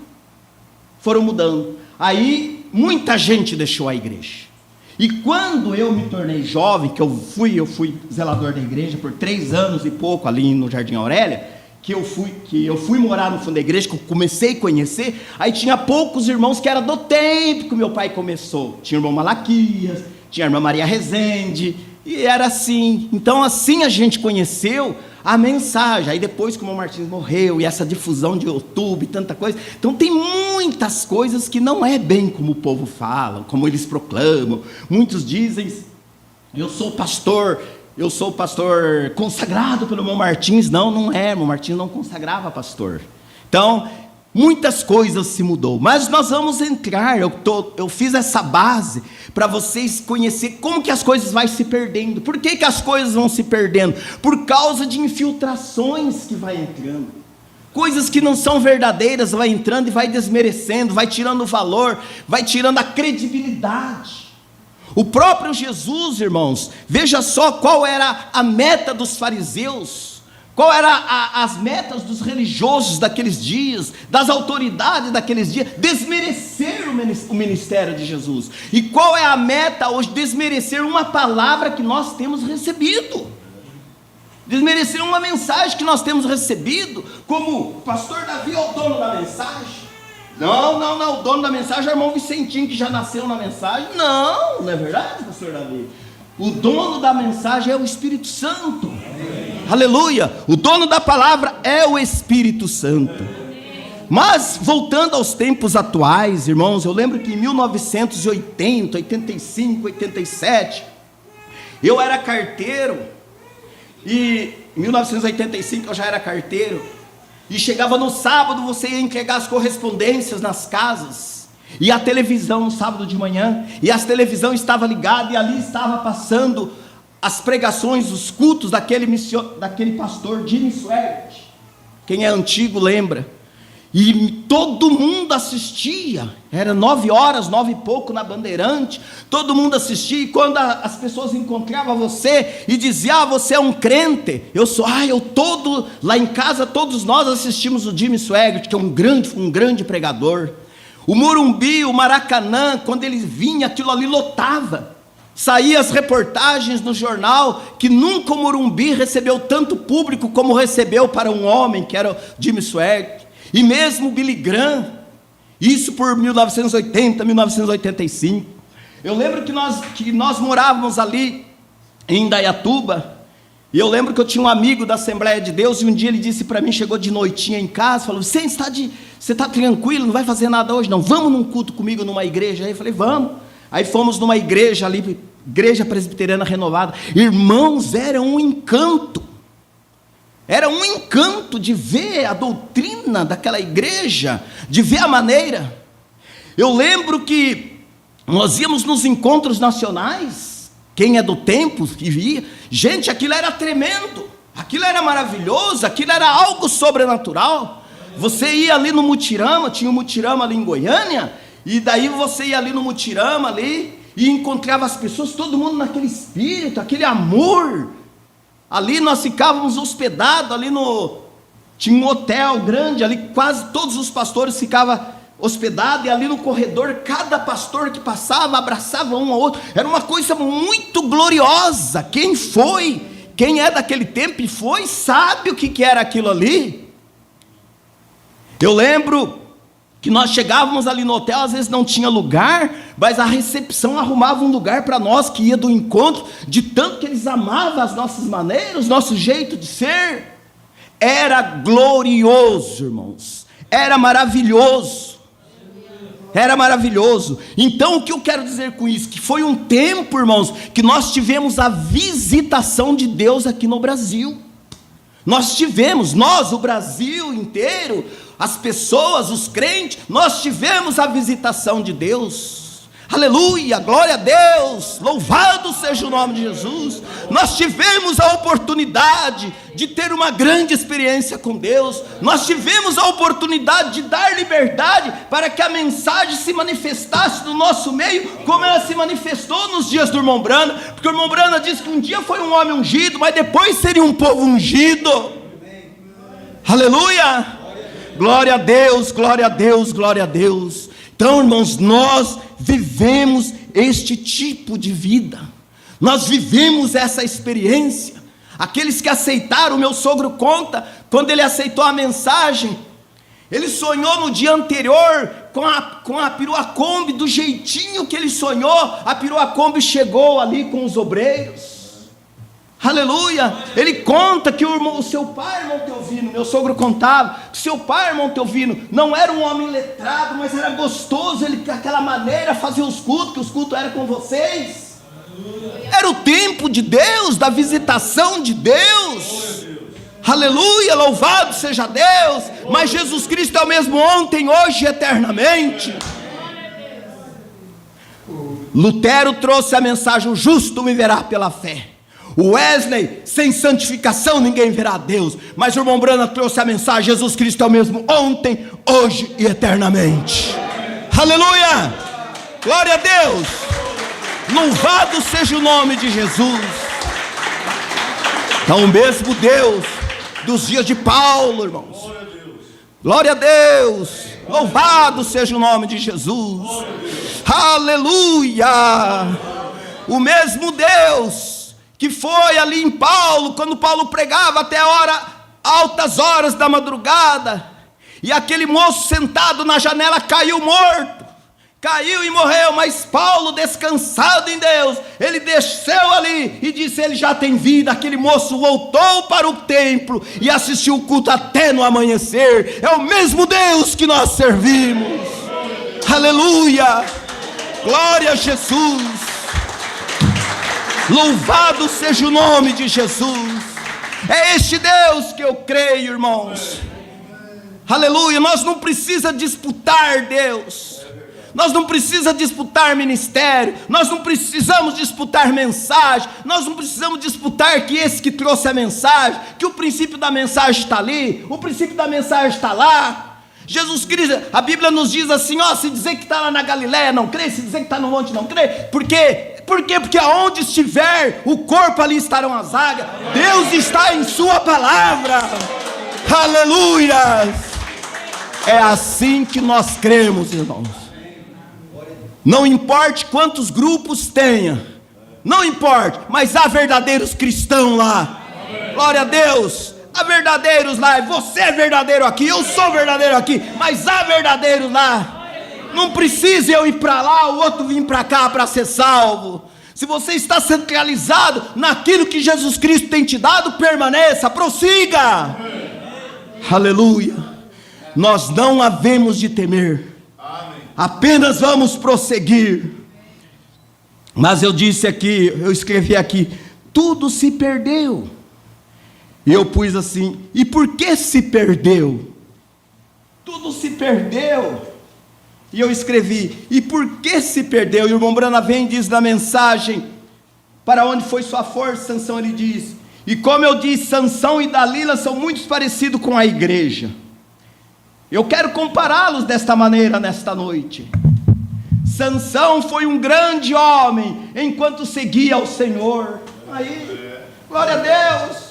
Aí muita gente deixou a igreja. E quando eu me tornei jovem, que eu fui zelador da igreja por 3 anos e pouco ali no Jardim Aurélia, que eu fui morar no fundo da igreja, que eu comecei a conhecer, aí tinha poucos irmãos que era do tempo que meu pai começou. Tinha o irmão Malaquias, tinha a irmã Maria Rezende, e era assim. Então assim a gente conheceu a mensagem. Aí depois que o irmão Martins morreu, e essa difusão de YouTube, tanta coisa, então tem muitas coisas que não é bem como o povo fala, como eles proclamam. Muitos dizem: eu sou pastor eu sou pastor consagrado pelo irmão Martins. Não, não é, irmão Martins não consagrava pastor. Então, muitas coisas se mudou, mas nós vamos entrar, eu fiz essa base para vocês conhecerem como que as coisas vão se perdendo. Por que as coisas vão se perdendo? Por causa de infiltrações que vai entrando, coisas que não são verdadeiras, vai entrando e vai desmerecendo, vai tirando o valor, vai tirando a credibilidade. O próprio Jesus, irmãos, veja só qual era a meta dos fariseus, qual era as metas dos religiosos daqueles dias, das autoridades daqueles dias, desmerecer o ministério de Jesus. E qual é a meta hoje? Desmerecer uma palavra que nós temos recebido, desmerecer uma mensagem que nós temos recebido, como o pastor Davi é o dono da mensagem. Não, o dono da mensagem é o irmão Vicentinho, que já nasceu na mensagem. Não é verdade, pastor Davi? O dono da mensagem é o Espírito Santo. Amém. Aleluia. O dono da palavra é o Espírito Santo. Mas, voltando aos tempos atuais, irmãos, eu lembro que em 1980, 85, 87, eu era carteiro, e em 1985 eu já era carteiro, e chegava no sábado, você ia entregar as correspondências nas casas, e a televisão no sábado de manhã, e a televisão estava ligada, e ali estava passando as pregações, os cultos daquele pastor Jimmy Swaggart. Quem é antigo lembra. E todo mundo assistia, era 9 horas, 9 e pouco na Bandeirante, todo mundo assistia, e quando as pessoas encontravam você e diziam, você é um crente, lá em casa todos nós assistimos o Jimmy Swaggart, que é um grande pregador. O Morumbi, o Maracanã, quando ele vinha, aquilo ali lotava, saía as reportagens no jornal, que nunca o Morumbi recebeu tanto público como recebeu para um homem, que era o Jimmy Swaggart. E mesmo o Billy Graham, isso por 1980, 1985. Eu lembro que nós morávamos ali em Indaiatuba, e eu lembro que eu tinha um amigo da Assembleia de Deus, e um dia ele disse para mim, chegou de noitinha em casa, falou, você está tranquilo, não vai fazer nada hoje não, vamos num culto comigo numa igreja? Aí eu falei, vamos. Aí fomos numa igreja ali, Igreja Presbiteriana Renovada. Irmãos, era um encanto de ver a doutrina daquela igreja, de ver a maneira. Eu lembro que nós íamos nos encontros nacionais, quem é do tempo que via, gente, aquilo era tremendo, aquilo era maravilhoso, aquilo era algo sobrenatural. Você ia ali no Mutirama, tinha um Mutirama ali em Goiânia, e daí você ia ali no Mutirama ali, e encontrava as pessoas, todo mundo naquele espírito, aquele amor. Ali nós ficávamos hospedados, tinha um hotel grande, ali quase todos os pastores ficavam hospedados, e ali no corredor, cada pastor que passava, abraçava um ao outro, era uma coisa muito gloriosa. Quem é daquele tempo e foi, sabe o que era aquilo ali. Eu lembro que nós chegávamos ali no hotel, às vezes não tinha lugar, mas a recepção arrumava um lugar para nós, que ia do encontro, de tanto que eles amavam as nossas maneiras, nosso jeito de ser. Era glorioso, irmãos, era maravilhoso, Então o que eu quero dizer com isso? Que foi um tempo, irmãos, que nós tivemos a visitação de Deus aqui no Brasil. O Brasil inteiro, as pessoas, os crentes, nós tivemos a visitação de Deus. Aleluia, glória a Deus, louvado seja o nome de Jesus. Nós tivemos a oportunidade de ter uma grande experiência com Deus. Nós tivemos a oportunidade de dar liberdade para que a mensagem se manifestasse no nosso meio, como ela se manifestou nos dias do irmão Brana, porque o irmão Brana disse que um dia foi um homem ungido, mas depois seria um povo ungido. Aleluia, glória a Deus, glória a Deus, glória a Deus. Então, irmãos, nós vivemos este tipo de vida, nós vivemos essa experiência. Aqueles que aceitaram, o meu sogro conta, quando ele aceitou a mensagem, ele sonhou no dia anterior com a perua Kombi, do jeitinho que ele sonhou, a perua Kombi chegou ali com os obreiros. Aleluia. Ele conta que o seu pai, irmão Teovino, meu sogro contava, que seu pai, irmão Teovino, não era um homem letrado, mas era gostoso, ele daquela maneira fazia os cultos, que os cultos eram com vocês. Era era o tempo de Deus, da visitação de Deus. Aleluia, louvado seja Deus. Mas Jesus Cristo é o mesmo ontem, hoje e eternamente. Lutero trouxe a mensagem: o justo viverá pela fé. O Wesley: sem santificação ninguém verá a Deus. Mas o irmão Branham trouxe a mensagem: Jesus Cristo é o mesmo ontem, hoje e eternamente. Aleluia, glória a Deus. Louvado seja o nome de Jesus. Então o mesmo Deus dos dias de Paulo, irmãos. Glória a Deus. Louvado seja o nome de Jesus. Aleluia. O mesmo Deus que foi ali em Paulo, quando Paulo pregava até altas horas da madrugada, e aquele moço sentado na janela caiu morto, caiu e morreu, mas Paulo, descansado em Deus, ele desceu ali e disse: ele já tem vida. Aquele moço voltou para o templo e assistiu o culto até no amanhecer. É o mesmo Deus que nós servimos. Aleluia, glória a Jesus. Louvado seja o nome de Jesus. É este Deus que eu creio, irmãos. Aleluia. Nós não precisamos disputar Deus, nós não precisamos disputar ministério, nós não precisamos disputar mensagem, nós não precisamos disputar que esse que trouxe a mensagem, que o princípio da mensagem está ali, o princípio da mensagem está lá. Jesus Cristo, a Bíblia nos diz assim: ó, se dizer que está lá na Galileia não crê, se dizer que está no monte não crê. Por quê? Porque aonde estiver o corpo, ali estarão as águias. Deus está em sua palavra. Aleluia. É assim que nós cremos, irmãos. Não importa quantos grupos tenha, não importa, mas há verdadeiros cristãos lá. Glória a Deus. Há verdadeiros lá. Você é verdadeiro aqui, eu sou verdadeiro aqui, mas há verdadeiros lá. Não precisa eu ir para lá, o outro vir para cá para ser salvo. Se você está centralizado naquilo que Jesus Cristo tem te dado, permaneça, prossiga. Aleluia. Nós não havemos de temer, apenas vamos prosseguir. Mas eu disse aqui, eu escrevi aqui: tudo se perdeu. E eu pus assim: e por que se perdeu? Tudo se perdeu. E eu escrevi: e por que se perdeu? E o irmão Branham vem e diz na mensagem: para onde foi sua força, Sansão? Ele diz: e como eu disse, Sansão e Dalila são muito parecidos com a igreja. Eu quero compará-los desta maneira nesta noite. Sansão foi um grande homem enquanto seguia ao Senhor. Aí, glória a Deus.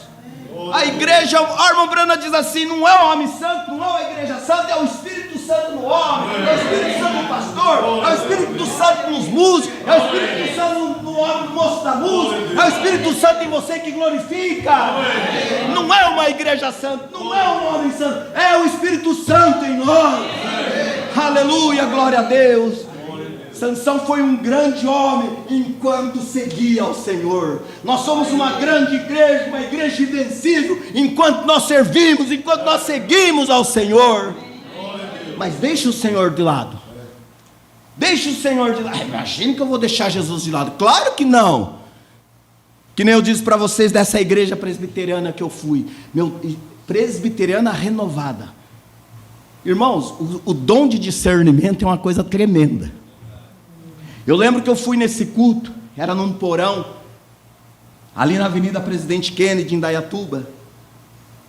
A igreja, o irmão Branham diz assim: não é o homem santo, não é a igreja santa, é o Espírito Santo no homem, é o Espírito Santo no pastor, é o Espírito Santo nos músicos, é o Espírito Santo no homem, no moço da música, é o Espírito Santo em você que glorifica. Não é uma igreja santa, não é um homem santo, é o Espírito Santo em nós. Aleluia, glória a Deus. Sansão foi um grande homem enquanto seguia ao Senhor. Nós somos uma grande igreja, uma igreja invencível, enquanto nós servimos, enquanto nós seguimos ao Senhor. Mas deixa o Senhor de lado. Deixa o Senhor de lado. Imagina que eu vou deixar Jesus de lado. Claro que não. Que nem eu disse para vocês dessa igreja presbiteriana que eu fui, presbiteriana renovada. Irmãos, o dom de discernimento é uma coisa tremenda. Eu lembro que eu fui nesse culto, era num porão, ali na Avenida Presidente Kennedy, em Indaiatuba,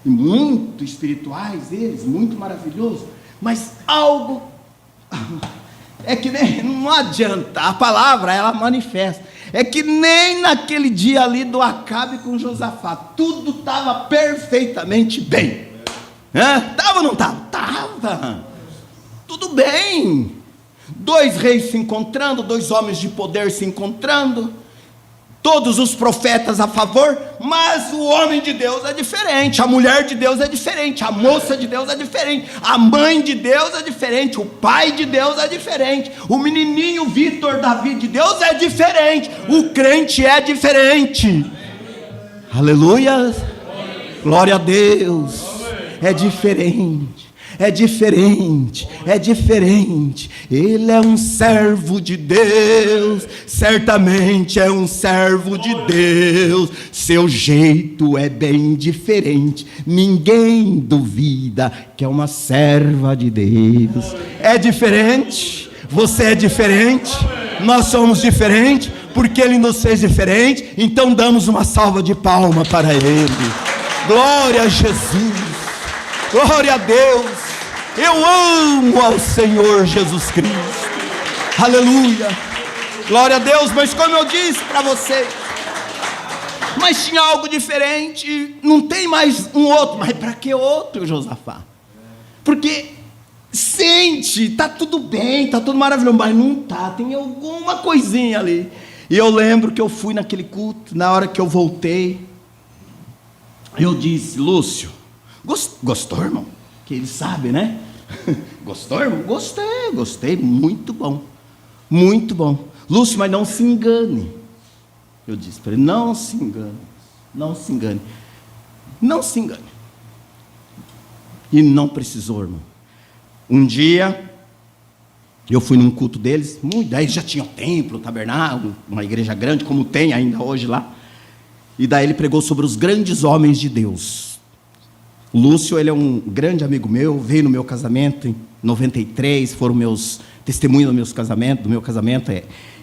e muito espirituais eles, muito maravilhoso, mas algo, é que nem, não adianta, a palavra ela manifesta, é que nem naquele dia ali do Acabe com Josafá, tudo estava perfeitamente bem, estava ou não estava? Estava, tudo bem. Dois reis se encontrando, dois homens de poder se encontrando, todos os profetas a favor, mas o homem de Deus é diferente, a mulher de Deus é diferente, a moça de Deus é diferente, a mãe de Deus é diferente, o pai de Deus é diferente, o menininho Vitor Davi de Deus é diferente, o crente é diferente. Aleluia, glória a Deus, é diferente. é diferente, é diferente. Ele é um servo de Deus, certamente é um servo de Deus. Seu jeito é bem diferente, ninguém duvida que é uma serva de Deus. É diferente, você é diferente, nós somos diferentes, porque Ele nos fez diferente. Então damos uma salva de palma para Ele. Glória a Jesus, glória a Deus. Eu amo ao Senhor Jesus Cristo, aleluia, glória a Deus. Mas como eu disse para vocês, mas tinha algo diferente. Não tem mais um outro. Mas para que outro, Josafá? Porque sente, está tudo bem, está tudo maravilhoso, mas não está, tem alguma coisinha ali. E eu lembro que eu fui naquele culto, na hora que eu voltei, eu disse: Lúcio, gostou, irmão? Que ele sabe, né? Gostou, irmão? Gostei, muito bom, muito bom. Lúcio, mas não se engane. Eu disse para ele: não se engane, não se engane, não se engane. E não precisou, irmão. Um dia, eu fui num culto deles, daí já tinha o templo, o tabernáculo, uma igreja grande, como tem ainda hoje lá. E daí ele pregou sobre os grandes homens de Deus. O Lúcio, ele é um grande amigo meu, veio no meu casamento em 93, foram meus testemunhos do meu casamento,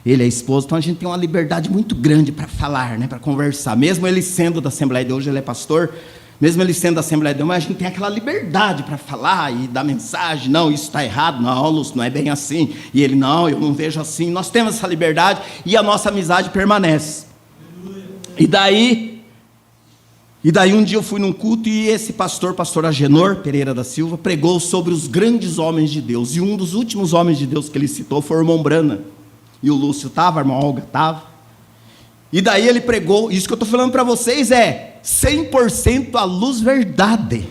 ele é a esposa. Então a gente tem uma liberdade muito grande para falar, né, para conversar. Mesmo ele sendo da Assembleia de Deus, ele é pastor, mesmo ele sendo da Assembleia de Deus, mas a gente tem aquela liberdade para falar e dar mensagem. Não, isso está errado, não, Lúcio, não é bem assim. E ele: não, eu não vejo assim. Nós temos essa liberdade e a nossa amizade permanece. E daí um dia eu fui num culto e esse pastor Agenor Pereira da Silva, pregou sobre os grandes homens de Deus. E um dos últimos homens de Deus que ele citou foi o irmão Brana. E o Lúcio estava, a irmã Olga estava. E daí ele pregou, isso que eu estou falando para vocês é 100% a luz verdade.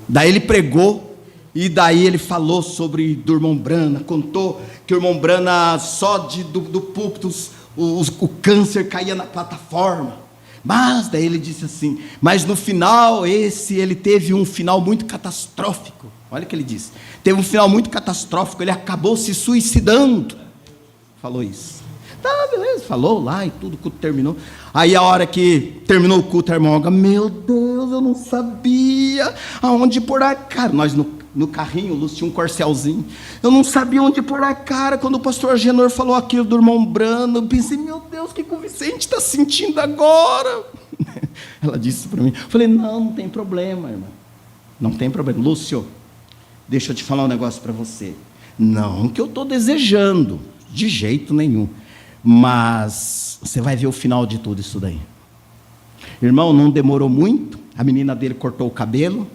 Daí ele pregou, e daí ele falou sobre do irmão Brana, contou que o irmão Brana, só do púlpito, o câncer caía na plataforma. Mas daí ele disse assim: mas no final, ele teve um final muito catastrófico. Olha o que ele disse: teve um final muito catastrófico, ele acabou se suicidando. Falou isso. Tá, beleza, falou lá e tudo, o culto terminou. Aí a hora que terminou o culto, a irmã Olga: meu Deus, eu não sabia aonde pôr a cara. Nós no carrinho, o Lúcio tinha um corcelzinho. Eu não sabia onde pôr a cara quando o pastor Agenor falou aquilo do irmão Brano. Eu pensei: meu Deus, o que o Vicente está sentindo agora? Ela disse para mim. Eu falei: não tem problema, irmã, não tem problema. Lúcio, deixa eu te falar um negócio para você. Não que eu estou desejando, de jeito nenhum, mas você vai ver o final de tudo isso daí. Irmão, não demorou muito, a menina dele cortou o cabelo,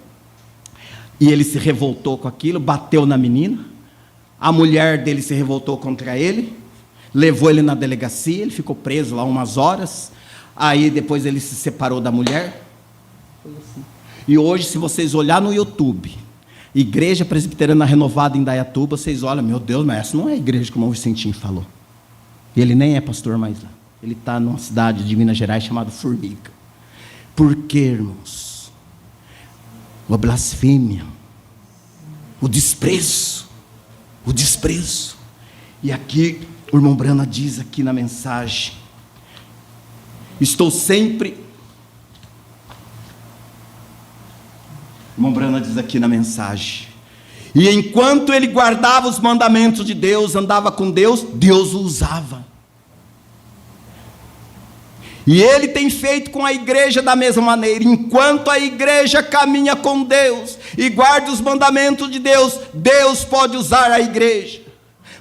e ele se revoltou com aquilo, bateu na menina. A mulher dele se revoltou contra ele, levou ele na delegacia, ele ficou preso lá umas horas. Aí depois ele se separou da mulher. Foi assim. E hoje, se vocês olharem no YouTube, Igreja Presbiteriana Renovada em Indaiatuba, vocês olham: meu Deus, mas essa não é a igreja como o Vicentinho falou. Ele nem é pastor mais lá. Ele está numa cidade de Minas Gerais chamada Formiga. Por quê, irmãos? A blasfêmia, o desprezo. E aqui o irmão Brana diz aqui na mensagem: estou sempre... O irmão Brana diz aqui na mensagem: e enquanto ele guardava os mandamentos de Deus, andava com Deus, Deus o usava. E ele tem feito com a igreja da mesma maneira. Enquanto a igreja caminha com Deus e guarda os mandamentos de Deus, Deus pode usar a igreja.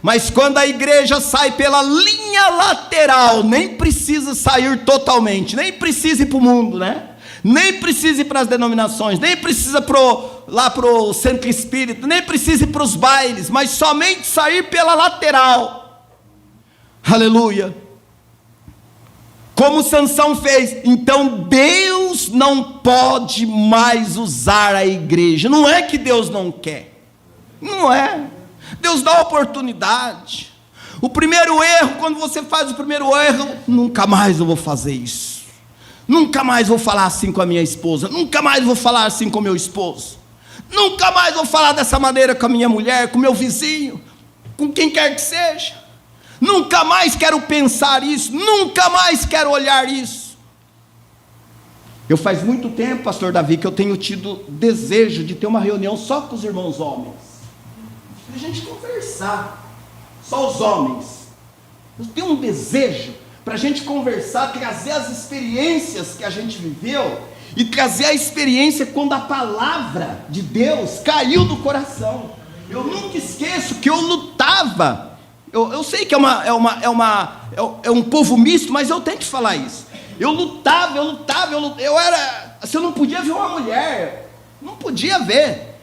Mas quando a igreja sai pela linha lateral, nem precisa sair totalmente, nem precisa ir para o mundo, né? Nem precisa ir para as denominações, nem precisa lá para o centro espírita, nem precisa ir para os bailes, mas somente sair pela lateral. Aleluia. Como Sansão fez. Então Deus não pode mais usar a igreja. Não é que Deus não quer, não é. Deus dá oportunidade. O primeiro erro, quando você faz o primeiro erro: nunca mais eu vou fazer isso, nunca mais vou falar assim com a minha esposa, nunca mais vou falar assim com meu esposo. Nunca mais vou falar dessa maneira com a minha mulher, com meu vizinho, com quem quer que seja. Nunca mais quero pensar isso, nunca mais quero olhar isso. Eu faz muito tempo, pastor Davi, que eu tenho tido desejo de ter uma reunião só com os irmãos homens, para a gente conversar, só os homens. Eu tenho um desejo para a gente conversar, trazer as experiências que a gente viveu, e trazer a experiência quando a palavra de Deus caiu no coração. Eu nunca esqueço que eu lutava. Eu sei que é um povo misto, mas eu tenho que falar isso. Eu lutava, eu era, assim, eu não podia ver uma mulher, não podia ver.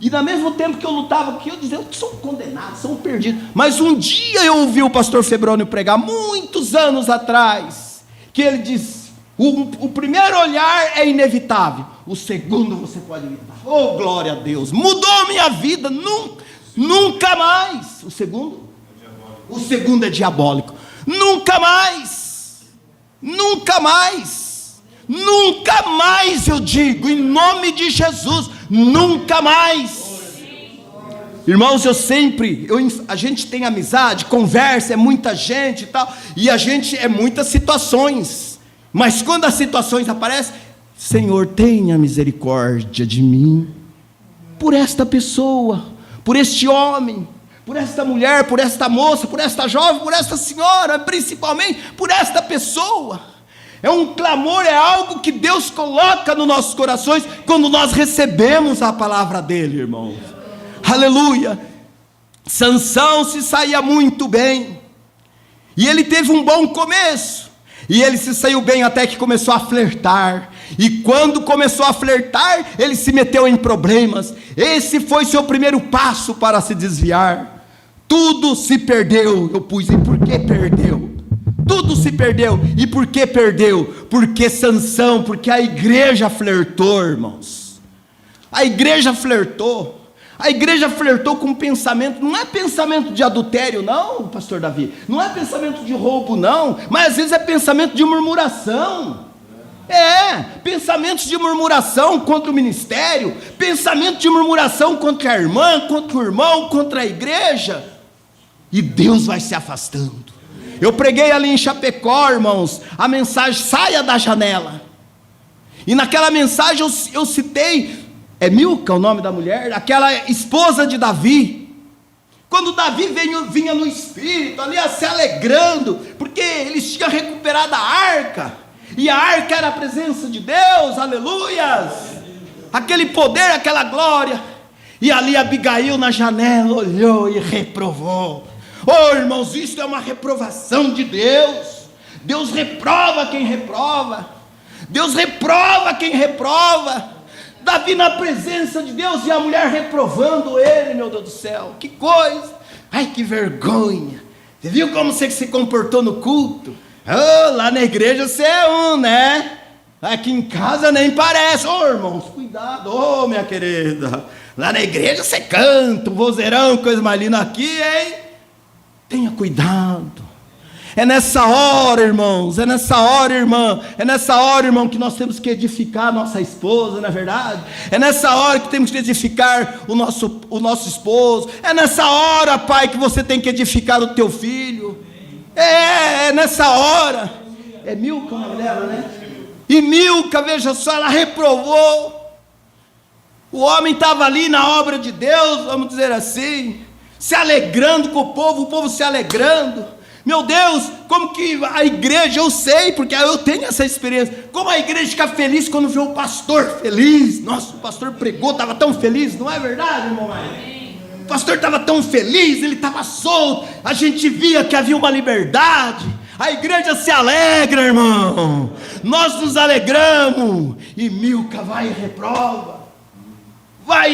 E ao mesmo tempo que eu lutava, que eu dizia, eu sou um condenado, sou um perdido. Mas um dia eu ouvi o pastor Febrônio pregar, muitos anos atrás, que ele disse: o primeiro olhar é inevitável, o segundo você pode evitar. Oh, glória a Deus, mudou minha vida, nunca mais. O segundo é diabólico. Nunca mais, eu digo, em nome de Jesus, nunca mais. Irmãos, a gente tem amizade, conversa, é muita gente e tal, e a gente é muitas situações, mas quando as situações aparecem, Senhor, tenha misericórdia de mim, por esta pessoa, por este homem, por esta mulher, por esta moça, por esta jovem, por esta senhora, principalmente por esta pessoa. É um clamor, é algo que Deus coloca nos nossos corações quando nós recebemos a palavra dele, irmãos. Aleluia. Sansão se saía muito bem, e ele teve um bom começo, e ele se saiu bem até que começou a flertar. E quando começou a flertar, ele se meteu em problemas. Esse foi seu primeiro passo para se desviar. Tudo se perdeu. Eu pus, e por que perdeu? Tudo se perdeu. E por que perdeu? Porque Sansão, porque a igreja flertou, irmãos. A igreja flertou. A igreja flertou com pensamento, não é pensamento de adultério não, pastor Davi, não é pensamento de roubo não, mas às vezes é pensamento de murmuração. Pensamentos de murmuração contra o ministério, pensamento de murmuração contra a irmã, contra o irmão, contra a igreja, e Deus vai se afastando. Eu preguei ali em Chapecó, irmãos, a mensagem, saia da janela, e naquela mensagem eu citei, Milca o nome da mulher, aquela esposa de Davi. Quando Davi vinha no espírito, ali se alegrando, porque eles tinham recuperado a arca, e a arca era a presença de Deus, aleluias, aquele poder, aquela glória, e ali Abigail na janela olhou e reprovou. Oh, irmãos, isso é uma reprovação de Deus. Deus reprova quem reprova, Deus reprova quem reprova. Davi na presença de Deus, e a mulher reprovando ele, meu Deus do céu, que coisa, ai que vergonha. Você viu como você se comportou no culto? Oh, lá na igreja você é um, né? Aqui em casa nem parece. Oh, irmãos, cuidado, oh, minha querida, lá na igreja você canta, um vozeirão, coisa mais linda. Aqui, hein? Tenha cuidado. É nessa hora, irmãos, é nessa hora, irmã, é nessa hora, irmão, que nós temos que edificar a nossa esposa, não é verdade? É nessa hora que temos que edificar o nosso esposo. É nessa hora, pai, que você tem que edificar o teu filho. É nessa hora. É Milca o nome dela, né? E Milca, veja só, ela reprovou. O homem estava ali na obra de Deus, vamos dizer assim, se alegrando com o povo se alegrando. Meu Deus, como que a igreja, eu sei, porque eu tenho essa experiência, como a igreja fica feliz quando vê o pastor feliz. Nossa, o pastor pregou, estava tão feliz, não é verdade, irmão? O pastor estava tão feliz, ele estava solto, a gente via que havia uma liberdade, a igreja se alegra, irmão, nós nos alegramos. E Milca vai e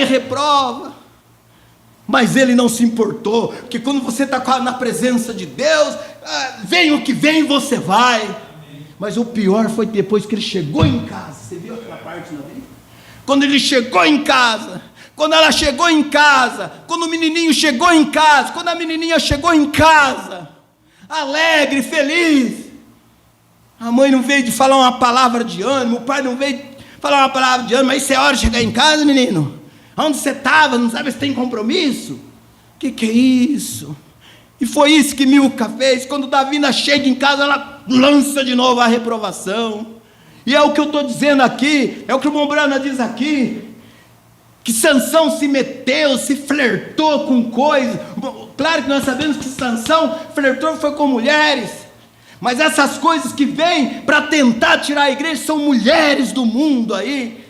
reprova, mas ele não se importou, porque quando você está na presença de Deus, vem o que vem, você vai. Mas o pior foi depois que ele chegou em casa. Você viu aquela parte na Bíblia? Quando ele chegou em casa, quando ela chegou em casa, quando o menininho chegou em casa, quando a menininha chegou em casa, alegre, feliz, a mãe não veio de falar uma palavra de ânimo, o pai não veio de falar uma palavra de ânimo, mas isso é hora de chegar em casa, menino. Onde você estava? Não sabe se tem compromisso? Que é isso? E foi isso que Milca fez. Quando Davina chega em casa, ela lança de novo a reprovação. E é o que eu estou dizendo aqui, é o que o irmão Brana diz aqui, que Sansão se meteu, se flertou com coisas. Claro que nós sabemos que Sansão flertou foi com mulheres, mas essas coisas que vêm para tentar tirar a igreja são mulheres do mundo aí.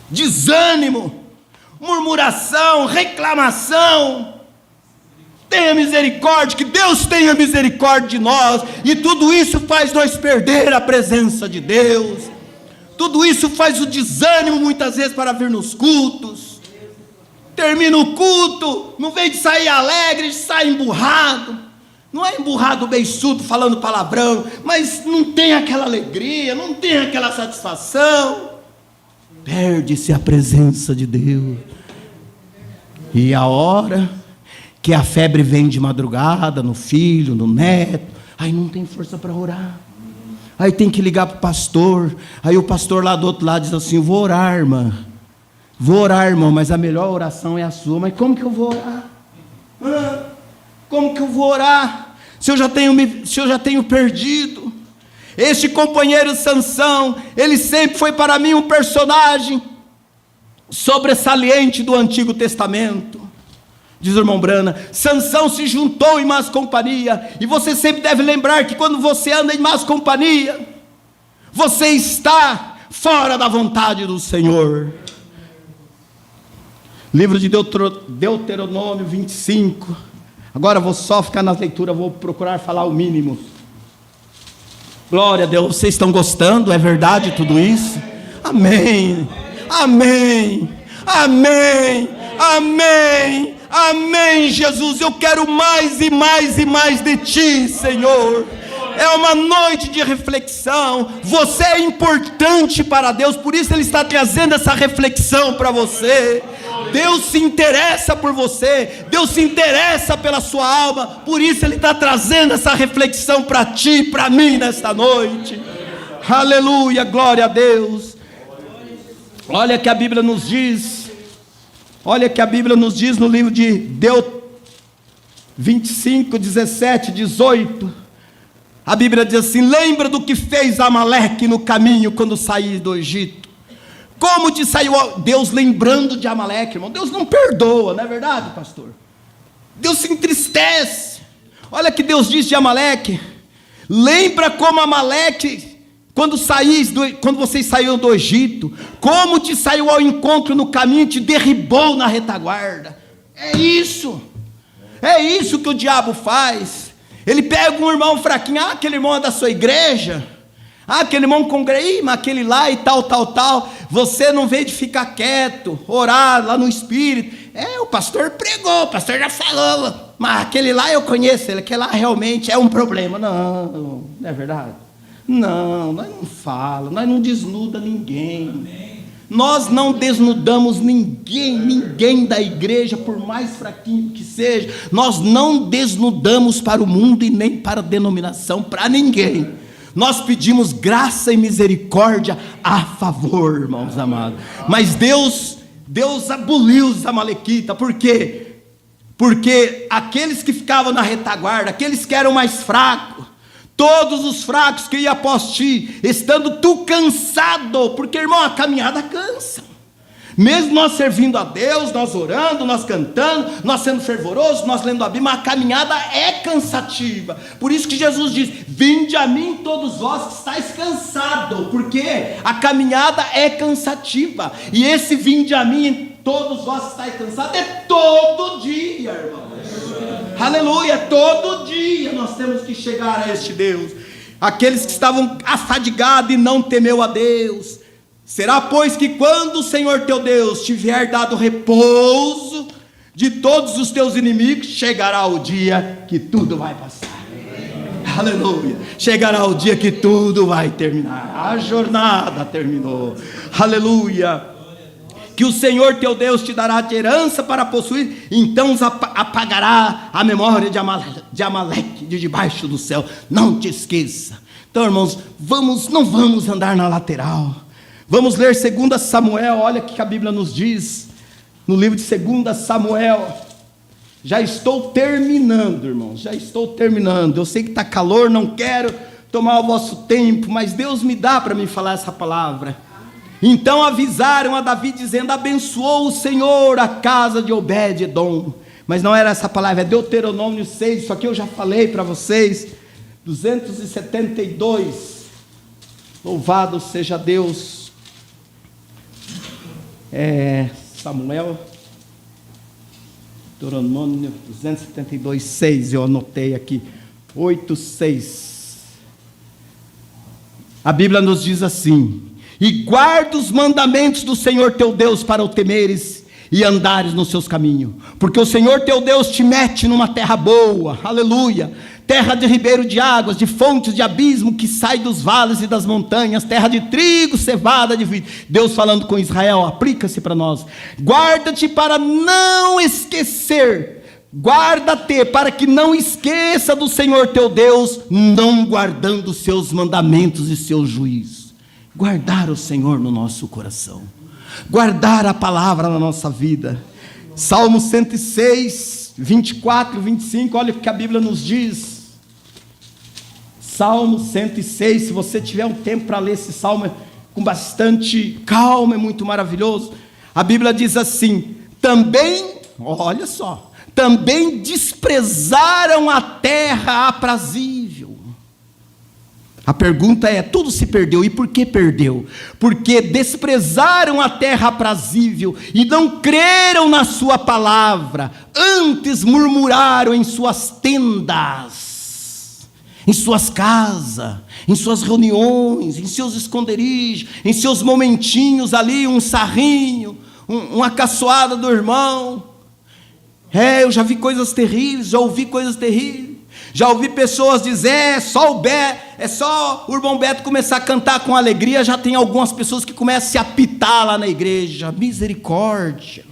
Desânimo, murmuração, reclamação. Tenha misericórdia, que Deus tenha misericórdia de nós. E tudo isso faz nós perder a presença de Deus. Tudo isso faz o desânimo muitas vezes para vir nos cultos. Termina o culto, não vem de sair alegre, sai emburrado. Não é emburrado beiçudo falando palavrão, mas não tem aquela alegria, não tem aquela satisfação. Perde-se a presença de Deus. E a hora que a febre vem de madrugada, no filho, no neto, aí não tem força para orar. Aí tem que ligar para o pastor. Aí o pastor lá do outro lado diz assim: vou orar, irmã. Vou orar, irmão, mas a melhor oração é a sua. Mas como que eu vou orar? Como que eu vou orar? Se eu já tenho perdido. Este companheiro Sansão, ele sempre foi para mim um personagem sobressalente do Antigo Testamento. Diz o irmão Brana, Sansão se juntou em más companhia. E você sempre deve lembrar que quando você anda em más companhia, você está fora da vontade do Senhor. Livro de Deuteronômio 25. Agora vou só ficar na leitura, vou procurar falar o mínimo. Glória a Deus, vocês estão gostando? É verdade tudo isso? Amém, amém, amém, amém, amém. Jesus, eu quero mais e mais e mais de Ti, Senhor. É uma noite de reflexão. Você é importante para Deus, por isso Ele está trazendo essa reflexão para você. Deus se interessa por você, Deus se interessa pela sua alma, por isso Ele está trazendo essa reflexão para ti e para mim nesta noite. Aleluia, glória a Deus. Olha que a Bíblia nos diz, no livro de 25, 17, 18, a Bíblia diz assim: lembra do que fez Amaleque no caminho quando saí do Egito. Como te saiu Deus lembrando de Amaleque, irmão? Deus não perdoa, não é verdade, pastor? Deus se entristece. Olha que Deus diz de Amaleque: lembra como Amaleque, quando vocês saíram do Egito, como te saiu ao encontro no caminho e te derribou na retaguarda. É isso que o diabo faz. Ele pega um irmão fraquinho, aquele irmão é da sua igreja, aquele irmão congrega, mas aquele lá e tal. Você não veio de ficar quieto, orar lá no Espírito. O pastor pregou, o pastor já falou, mas aquele lá eu conheço, aquele lá realmente é um problema. Não é verdade? Não, nós não falamos, nós não desnuda ninguém. Nós não desnudamos ninguém da igreja, por mais fraquinho que seja. Nós não desnudamos para o mundo e nem para a denominação, para ninguém. Nós pedimos graça e misericórdia a favor, irmãos amados. Mas Deus aboliu os amalequitas. Por quê? Porque aqueles que ficavam na retaguarda, aqueles que eram mais fracos, todos os fracos que iam após ti, estando tu cansado, porque, irmão, a caminhada cansa. Mesmo nós servindo a Deus, nós orando, nós cantando, nós sendo fervorosos, nós lendo a Bíblia, a caminhada é cansativa. Por isso que Jesus diz: vinde a mim todos vós que estáis cansados, porque a caminhada é cansativa. E esse vinde a mim todos vós que estáis cansados é todo dia, irmão. Aleluia, todo dia nós temos que chegar a este Deus. Aqueles que estavam afadigados e não temeu a Deus. Será, pois, que quando o Senhor teu Deus tiver dado repouso de todos os teus inimigos, chegará o dia que tudo vai passar. Aleluia. Chegará o dia que tudo vai terminar. A jornada terminou. Aleluia. Que o Senhor teu Deus te dará de herança para possuir, então apagará a memória de Amaleque de debaixo do céu. Não te esqueça. Então, irmãos, não vamos andar na lateral. Vamos ler 2 Samuel, olha o que a Bíblia nos diz, no livro de 2 Samuel. Já estou terminando, irmãos, já estou terminando. Eu sei que está calor, não quero tomar o vosso tempo, mas Deus me dá para me falar essa palavra. Então avisaram a Davi dizendo: abençoou o Senhor a casa de Obed-edom. Mas não era essa palavra, é Deuteronômio 6, isso aqui eu já falei para vocês, 272, louvado seja Deus. Samuel, Deuteronômio 272, 6, eu anotei aqui, 8, 6. A Bíblia nos diz assim: e guarda os mandamentos do Senhor teu Deus para o temeres e andares nos seus caminhos, porque o Senhor teu Deus te mete numa terra boa, aleluia, terra de ribeiro de águas, de fontes de abismo que sai dos vales e das montanhas, terra de trigo, cevada, de vinho. Deus falando com Israel, aplica-se para nós. Guarda-te para não esquecer, guarda-te para que não esqueça do Senhor teu Deus, não guardando os seus mandamentos e seus juízos. Guardar o Senhor no nosso coração, guardar a palavra na nossa vida. Salmo 106, 24, 25, olha o que a Bíblia nos diz. Salmo 106, se você tiver um tempo para ler esse salmo com bastante calma, é muito maravilhoso. A Bíblia diz assim: também, olha só, também desprezaram a terra aprazível. A pergunta é: tudo se perdeu, e por que perdeu? Porque desprezaram a terra aprazível e não creram na sua palavra, antes murmuraram em suas tendas, em suas casas, em suas reuniões, em seus esconderijos, em seus momentinhos ali, um sarrinho, uma caçoada do irmão. Eu já vi coisas terríveis, já ouvi coisas terríveis. Já ouvi pessoas dizer: é só o irmão Beto começar a cantar com alegria, já tem algumas pessoas que começam a se apitar lá na igreja. Misericórdia.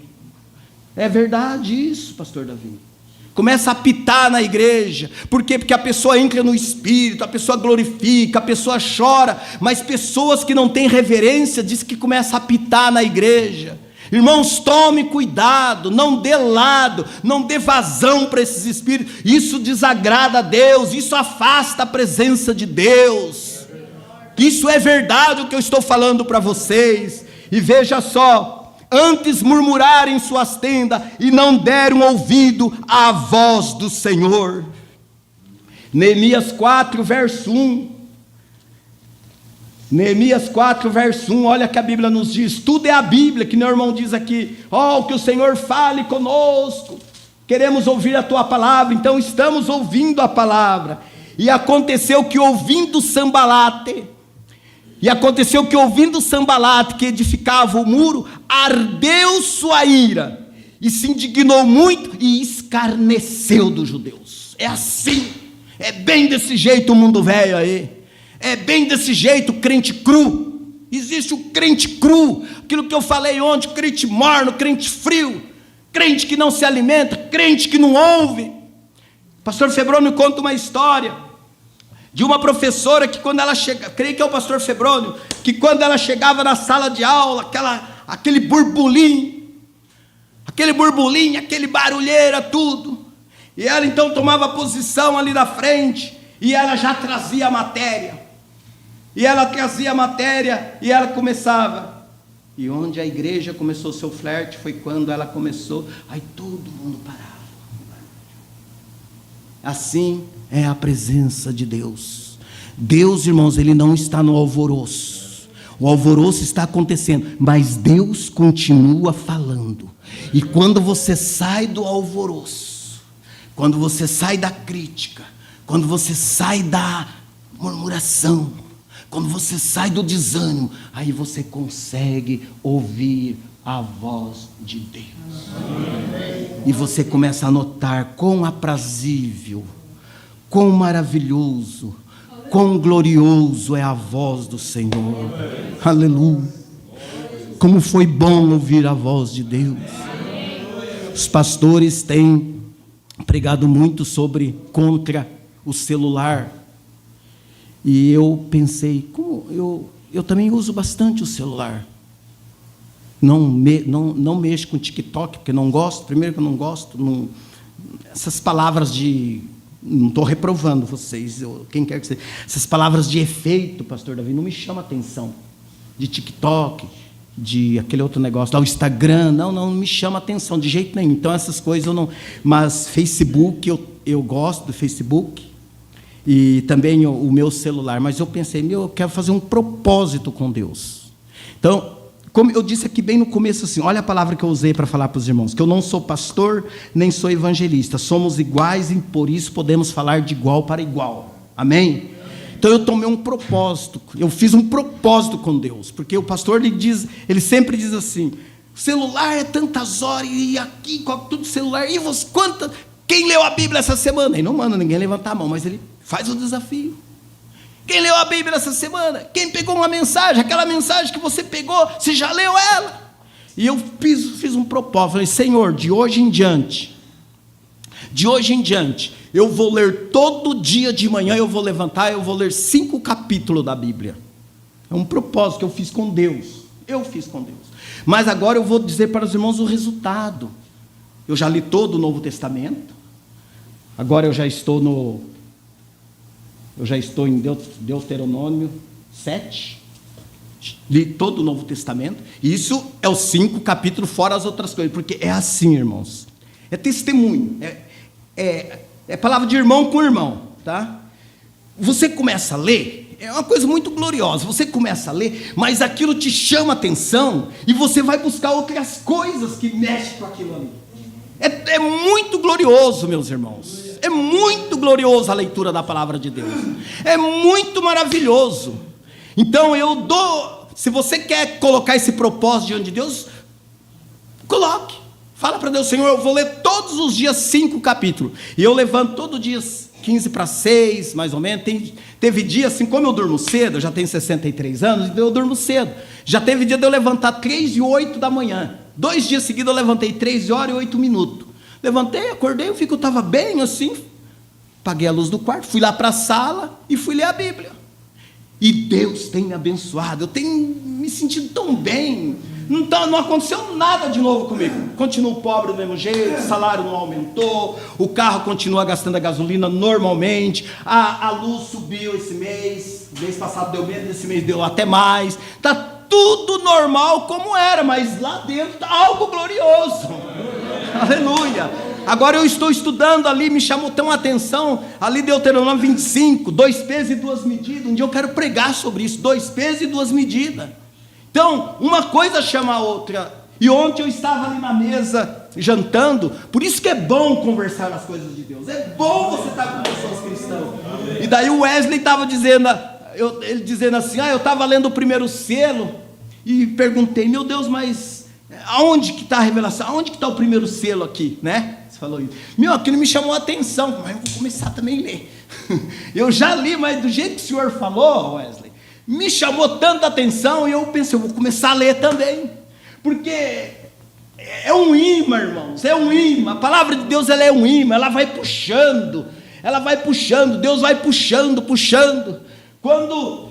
É verdade isso, pastor Davi. Começa a apitar na igreja. Por quê? Porque a pessoa entra no espírito, a pessoa glorifica, a pessoa chora, mas pessoas que não têm reverência diz que começa a apitar na igreja. Irmãos, tome cuidado, não dê lado, não dê vazão para esses espíritos. Isso desagrada a Deus, isso afasta a presença de Deus. Isso é verdade o que eu estou falando para vocês. E veja só: antes murmuraram em suas tendas e não deram ouvido à voz do Senhor. Neemias 4, verso 1. Neemias 4, verso 1, olha que a Bíblia nos diz. Tudo é a Bíblia, que meu irmão diz aqui: que o Senhor fale conosco, queremos ouvir a tua palavra. Então estamos ouvindo a palavra. E aconteceu que ouvindo Sambalate, que edificava o muro, ardeu sua ira, e se indignou muito, e escarneceu dos judeus. É assim, é bem desse jeito o mundo velho aí. É bem desse jeito o crente cru. Existe o crente cru, aquilo que eu falei ontem, crente morno, crente frio, crente que não se alimenta, crente que não ouve. Pastor Febrônio conta uma história de uma professora que quando ela chega, creio que é o pastor Febrônio, que quando ela chegava na sala de aula, aquele burbulinho, aquele barulheira, tudo, e ela então tomava posição ali na frente, e ela já trazia a matéria. E ela começava. E onde a igreja começou o seu flerte foi quando ela começou, aí todo mundo parava. Assim é a presença de Deus. Deus, irmãos, Ele não está no alvoroço. O alvoroço está acontecendo, mas Deus continua falando. E quando você sai do alvoroço, quando você sai da crítica, quando você sai da murmuração, quando você sai do desânimo, aí você consegue ouvir a voz de Deus. E você começa a notar quão aprazível, quão maravilhoso, quão glorioso é a voz do Senhor. Aleluia. Como foi bom ouvir a voz de Deus. Os pastores têm pregado muito contra o celular. E eu pensei, eu também uso bastante o celular. Não mexo com TikTok, porque não gosto. Primeiro que eu não gosto. Essas palavras de... Não estou reprovando vocês, quem quer que seja. Essas palavras de efeito, pastor Davi, não me chama atenção. De TikTok, de aquele outro negócio lá, o Instagram, não me chama atenção de jeito nenhum. Então essas coisas eu não... Mas Facebook, eu gosto do Facebook. E também o meu celular. Mas eu pensei, eu quero fazer um propósito com Deus. Então, como eu disse aqui bem no começo, assim, olha a palavra que eu usei para falar para os irmãos, que eu não sou pastor, nem sou evangelista, somos iguais e por isso podemos falar de igual para igual, amém? Então eu tomei um propósito, eu fiz um propósito com Deus, porque o pastor ele sempre diz assim, celular é tantas horas, e aqui, tudo celular, e você, quem leu a Bíblia essa semana? Ele não manda ninguém levantar a mão, mas ele faz o desafio. Quem leu a Bíblia essa semana? Quem pegou uma mensagem? Aquela mensagem que você pegou, você já leu ela? E eu fiz um propósito. Falei, Senhor, de hoje em diante, eu vou ler todo dia de manhã, eu vou levantar, eu vou ler 5 capítulos da Bíblia. É um propósito que eu fiz com Deus. Mas agora eu vou dizer para os irmãos o resultado. Eu já li todo o Novo Testamento. Agora eu já estou em Deuteronômio 7, li todo o Novo Testamento, e isso é os 5 capítulos, fora as outras coisas, porque é assim, irmãos, é testemunho, é palavra de irmão com irmão, tá? Você começa a ler, é uma coisa muito gloriosa, você começa a ler, mas aquilo te chama a atenção, e você vai buscar outras coisas que mexem com aquilo ali. É muito glorioso, meus irmãos. É muito glorioso a leitura da palavra de Deus. É muito maravilhoso. Então se você quer colocar esse propósito diante de Deus, coloque. Fala para Deus, Senhor, eu vou ler todos os dias 5 capítulos. E eu levanto todo dia 15 para 6, mais ou menos. Teve dia assim, como eu durmo cedo, eu já tenho 63 anos, então eu durmo cedo. Já teve dia de eu levantar 3h08 da manhã. 2 dias seguidos eu levantei 3h08. Levantei, acordei, eu vi que eu estava bem assim, apaguei a luz do quarto, fui lá para a sala e fui ler a Bíblia. E Deus tem me abençoado, eu tenho me sentido tão bem, não aconteceu nada de novo comigo. Continuo pobre do mesmo jeito, o salário não aumentou, o carro continua gastando a gasolina normalmente, a luz subiu esse mês passado deu menos, esse mês deu até mais, está tudo normal como era, mas lá dentro está algo glorioso. Aleluia. Agora eu estou estudando ali, me chamou tão a atenção, ali Deuteronômio 25, 2 pesos e 2 medidas, um dia eu quero pregar sobre isso, 2 pesos e 2 medidas. Então, uma coisa chama a outra, e ontem eu estava ali na mesa, jantando, por isso que é bom conversar nas coisas de Deus, é bom você estar com pessoas cristãs. E daí o Wesley estava dizendo, ele dizendo assim, eu estava lendo o primeiro selo, e perguntei, meu Deus, mas aonde que está a revelação? Aonde que está o primeiro selo aqui, né? Você falou isso. Aquilo me chamou a atenção, mas eu vou começar também a ler. Eu já li, mas do jeito que o senhor falou, Wesley, me chamou tanta atenção, e eu pensei, eu vou começar a ler também, porque é um imã, irmãos, é um imã, a palavra de Deus ela é um imã, ela vai puxando, Deus vai puxando. Quando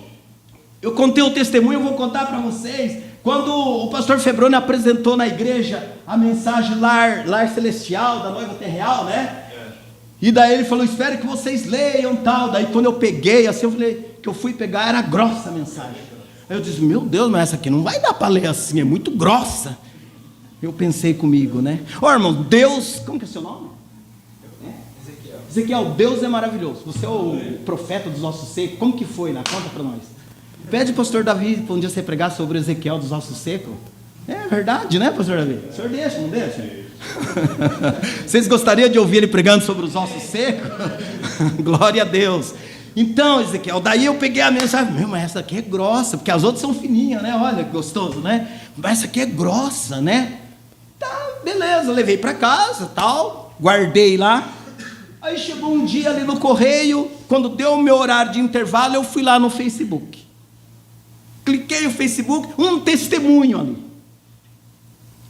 eu contei o testemunho, eu vou contar para vocês. Quando o pastor Febroni apresentou na igreja a mensagem lar celestial, da noiva terreal, né? E daí ele falou, espero que vocês leiam tal. Daí quando eu peguei, assim, eu falei, que eu fui pegar, era grossa a mensagem. Aí eu disse, meu Deus, mas essa aqui não vai dar para ler assim, é muito grossa. Eu pensei comigo, né? Irmão, Deus, como que é o seu nome? Ezequiel, Deus é maravilhoso. Você é o profeta dos ossos secos. Como que foi lá? Conta para nós. Pede ao pastor Davi para um dia você pregar sobre Ezequiel dos ossos secos. É verdade, né, pastor Davi? O senhor deixa, não deixa? Vocês gostariam de ouvir ele pregando sobre os ossos secos? Glória a Deus. Então, Ezequiel, daí eu peguei a mensagem, mas essa aqui é grossa, porque as outras são fininhas, né? Olha que gostoso, né? Mas essa aqui é grossa, né? Tá, beleza, levei para casa, tal, guardei lá. Aí chegou um dia ali no correio, quando deu o meu horário de intervalo, eu fui lá no Facebook. Cliquei no Facebook, um testemunho ali.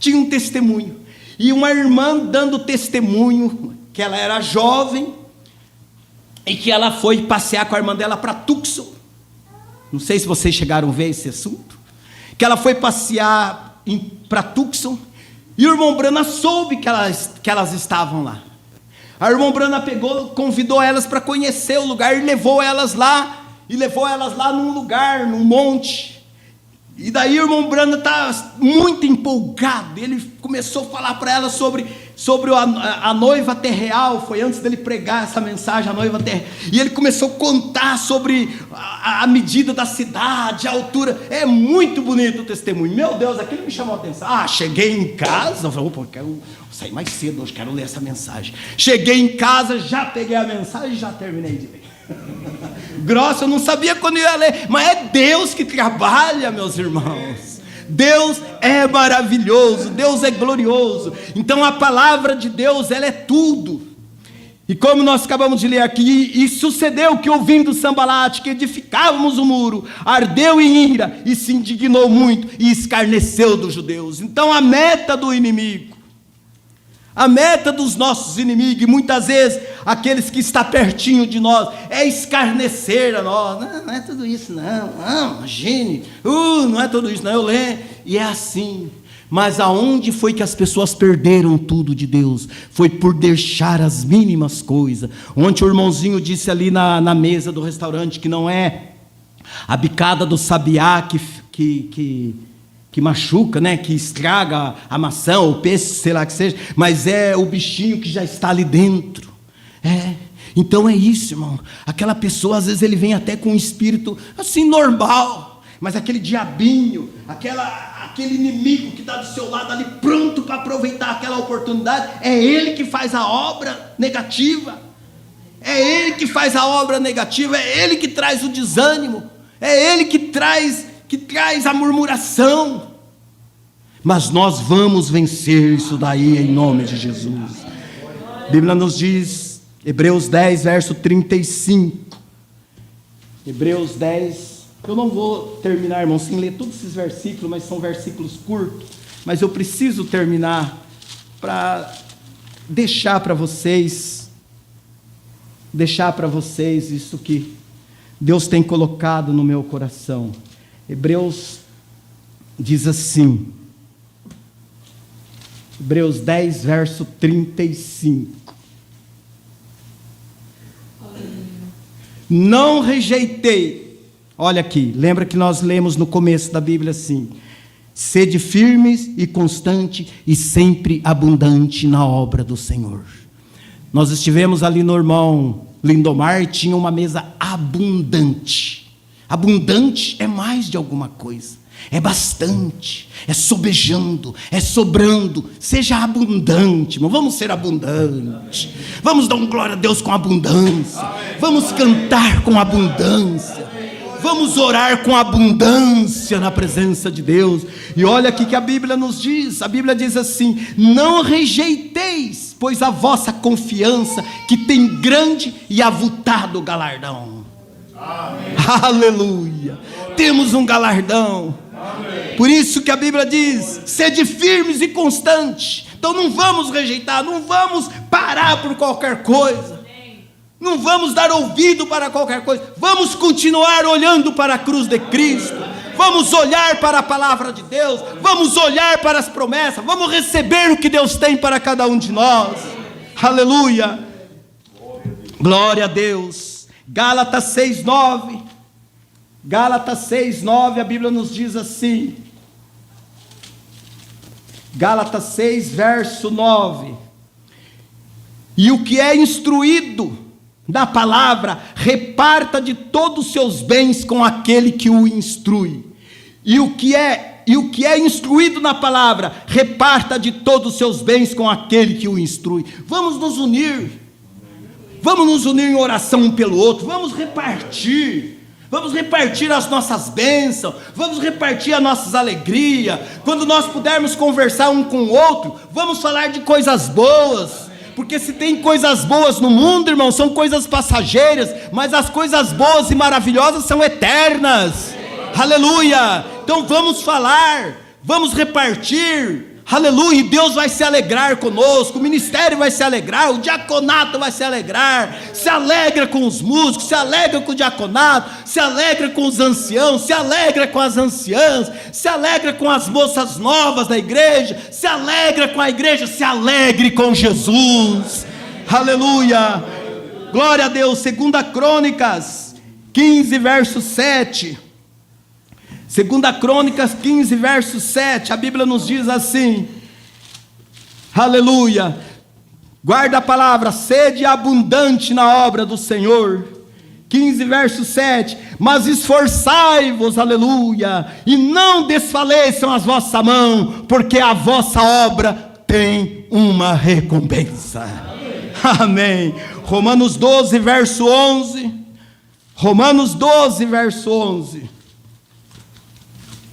Tinha um testemunho. E uma irmã dando testemunho, que ela era jovem, e que ela foi passear com a irmã dela para Tucson. Não sei se vocês chegaram a ver esse assunto. Que ela foi passear para Tucson e o irmão Branham soube que elas estavam lá. A irmã Branham convidou elas para conhecer o lugar e levou elas lá num lugar, num monte. E daí o irmão Branham está muito empolgado. Ele começou a falar para elas sobre a noiva terreal. Foi antes dele pregar essa mensagem, a noiva terreal. E ele começou a contar sobre a medida da cidade, a altura. É muito bonito o testemunho. Meu Deus, aquilo me chamou a atenção. Cheguei em casa, eu falei, opa, eu quero sair mais cedo hoje, quero ler essa mensagem. Cheguei em casa, já peguei a mensagem e já terminei de ler. Grossa, eu não sabia quando eu ia ler, mas é Deus que trabalha, meus irmãos. Deus é maravilhoso, Deus é glorioso. Então a palavra de Deus, ela é tudo. E como nós acabamos de ler aqui, e sucedeu que ouvindo Sambalate, que edificávamos o muro, ardeu em ira e se indignou muito e escarneceu dos judeus. Então a meta do inimigo, a meta dos nossos inimigos, e muitas vezes aqueles que estão pertinho de nós, é escarnecer a nós. Não é tudo isso não, imagine, não é tudo isso não, eu leio, e é assim. Mas aonde foi que as pessoas perderam tudo de Deus? Foi por deixar as mínimas coisas. Ontem o irmãozinho disse ali na mesa do restaurante, que não é a bicada do sabiá que machuca, né? Que estraga a maçã, ou o peixe, sei lá que seja, mas é o bichinho que já está ali dentro. Então é isso, irmão. Aquela pessoa, às vezes ele vem até com um espírito assim normal, mas aquele diabinho, aquele inimigo que está do seu lado ali, pronto para aproveitar aquela oportunidade, é ele que faz a obra negativa. É ele que faz a obra negativa, é ele que traz o desânimo, é ele que traz a murmuração. Mas nós vamos vencer isso daí em nome de Jesus. A Bíblia nos diz, Hebreus 10, verso 35. Hebreus 10, eu não vou terminar, irmão, sem ler todos esses versículos, mas são versículos curtos. Mas eu preciso terminar para deixar para vocês isso que Deus tem colocado no meu coração. Hebreus diz assim, Hebreus 10, verso 35. Não rejeitei, olha aqui, lembra que nós lemos no começo da Bíblia assim, sede firmes e constante e sempre abundante na obra do Senhor. Nós estivemos ali no irmão Lindomar, tinha uma mesa abundante. Abundante é mais de alguma coisa, é bastante, é sobejando, é sobrando. Seja abundante, irmão. Vamos ser abundantes, vamos dar um glória a Deus com abundância, vamos cantar com abundância, vamos orar com abundância na presença de Deus. E olha aqui que a Bíblia nos diz, a Bíblia diz assim, não rejeiteis, pois a vossa confiança, que tem grande e avultado galardão. Amém. Aleluia, temos um galardão. Amém. Por isso que a Bíblia diz, sede firmes e constantes. Então não vamos rejeitar, não vamos parar por qualquer coisa, não vamos dar ouvido para qualquer coisa, vamos continuar olhando para a cruz de Cristo, vamos olhar para a palavra de Deus, vamos olhar para as promessas, vamos receber o que Deus tem para cada um de nós. Aleluia, glória a Deus. Gálatas 6:9, Gálatas 6:9, a Bíblia nos diz assim, Gálatas 6, verso 9, e o que é instruído da palavra, reparta de todos os seus bens com aquele que o instrui, e o que é instruído na palavra, reparta de todos os seus bens com aquele que o instrui. Vamos nos unir em oração um pelo outro, vamos repartir as nossas bênçãos, vamos repartir as nossas alegrias. Quando nós pudermos conversar um com o outro, vamos falar de coisas boas, porque se tem coisas boas no mundo, irmão, são coisas passageiras, mas as coisas boas e maravilhosas são eternas. Aleluia. Então vamos falar, vamos repartir, Aleluia, e Deus vai se alegrar conosco, o ministério vai se alegrar, o diaconato vai se alegrar. Se alegra com os músicos, se alegra com o diaconato, se alegra com os anciãos, se alegra com as anciãs, se alegra com as moças novas da igreja, se alegra com a igreja, se alegre com Jesus. Aleluia, glória a Deus. 2 Crônicas 15 verso 7. 2 Crônicas 15 verso 7, a Bíblia nos diz assim, aleluia, guarda a palavra, sede abundante na obra do Senhor. 15 verso 7, mas esforçai-vos, aleluia, e não desfaleçam as vossas mãos, porque a vossa obra tem uma recompensa. Amém. Romanos 12 verso 11, Romanos 12 verso 11,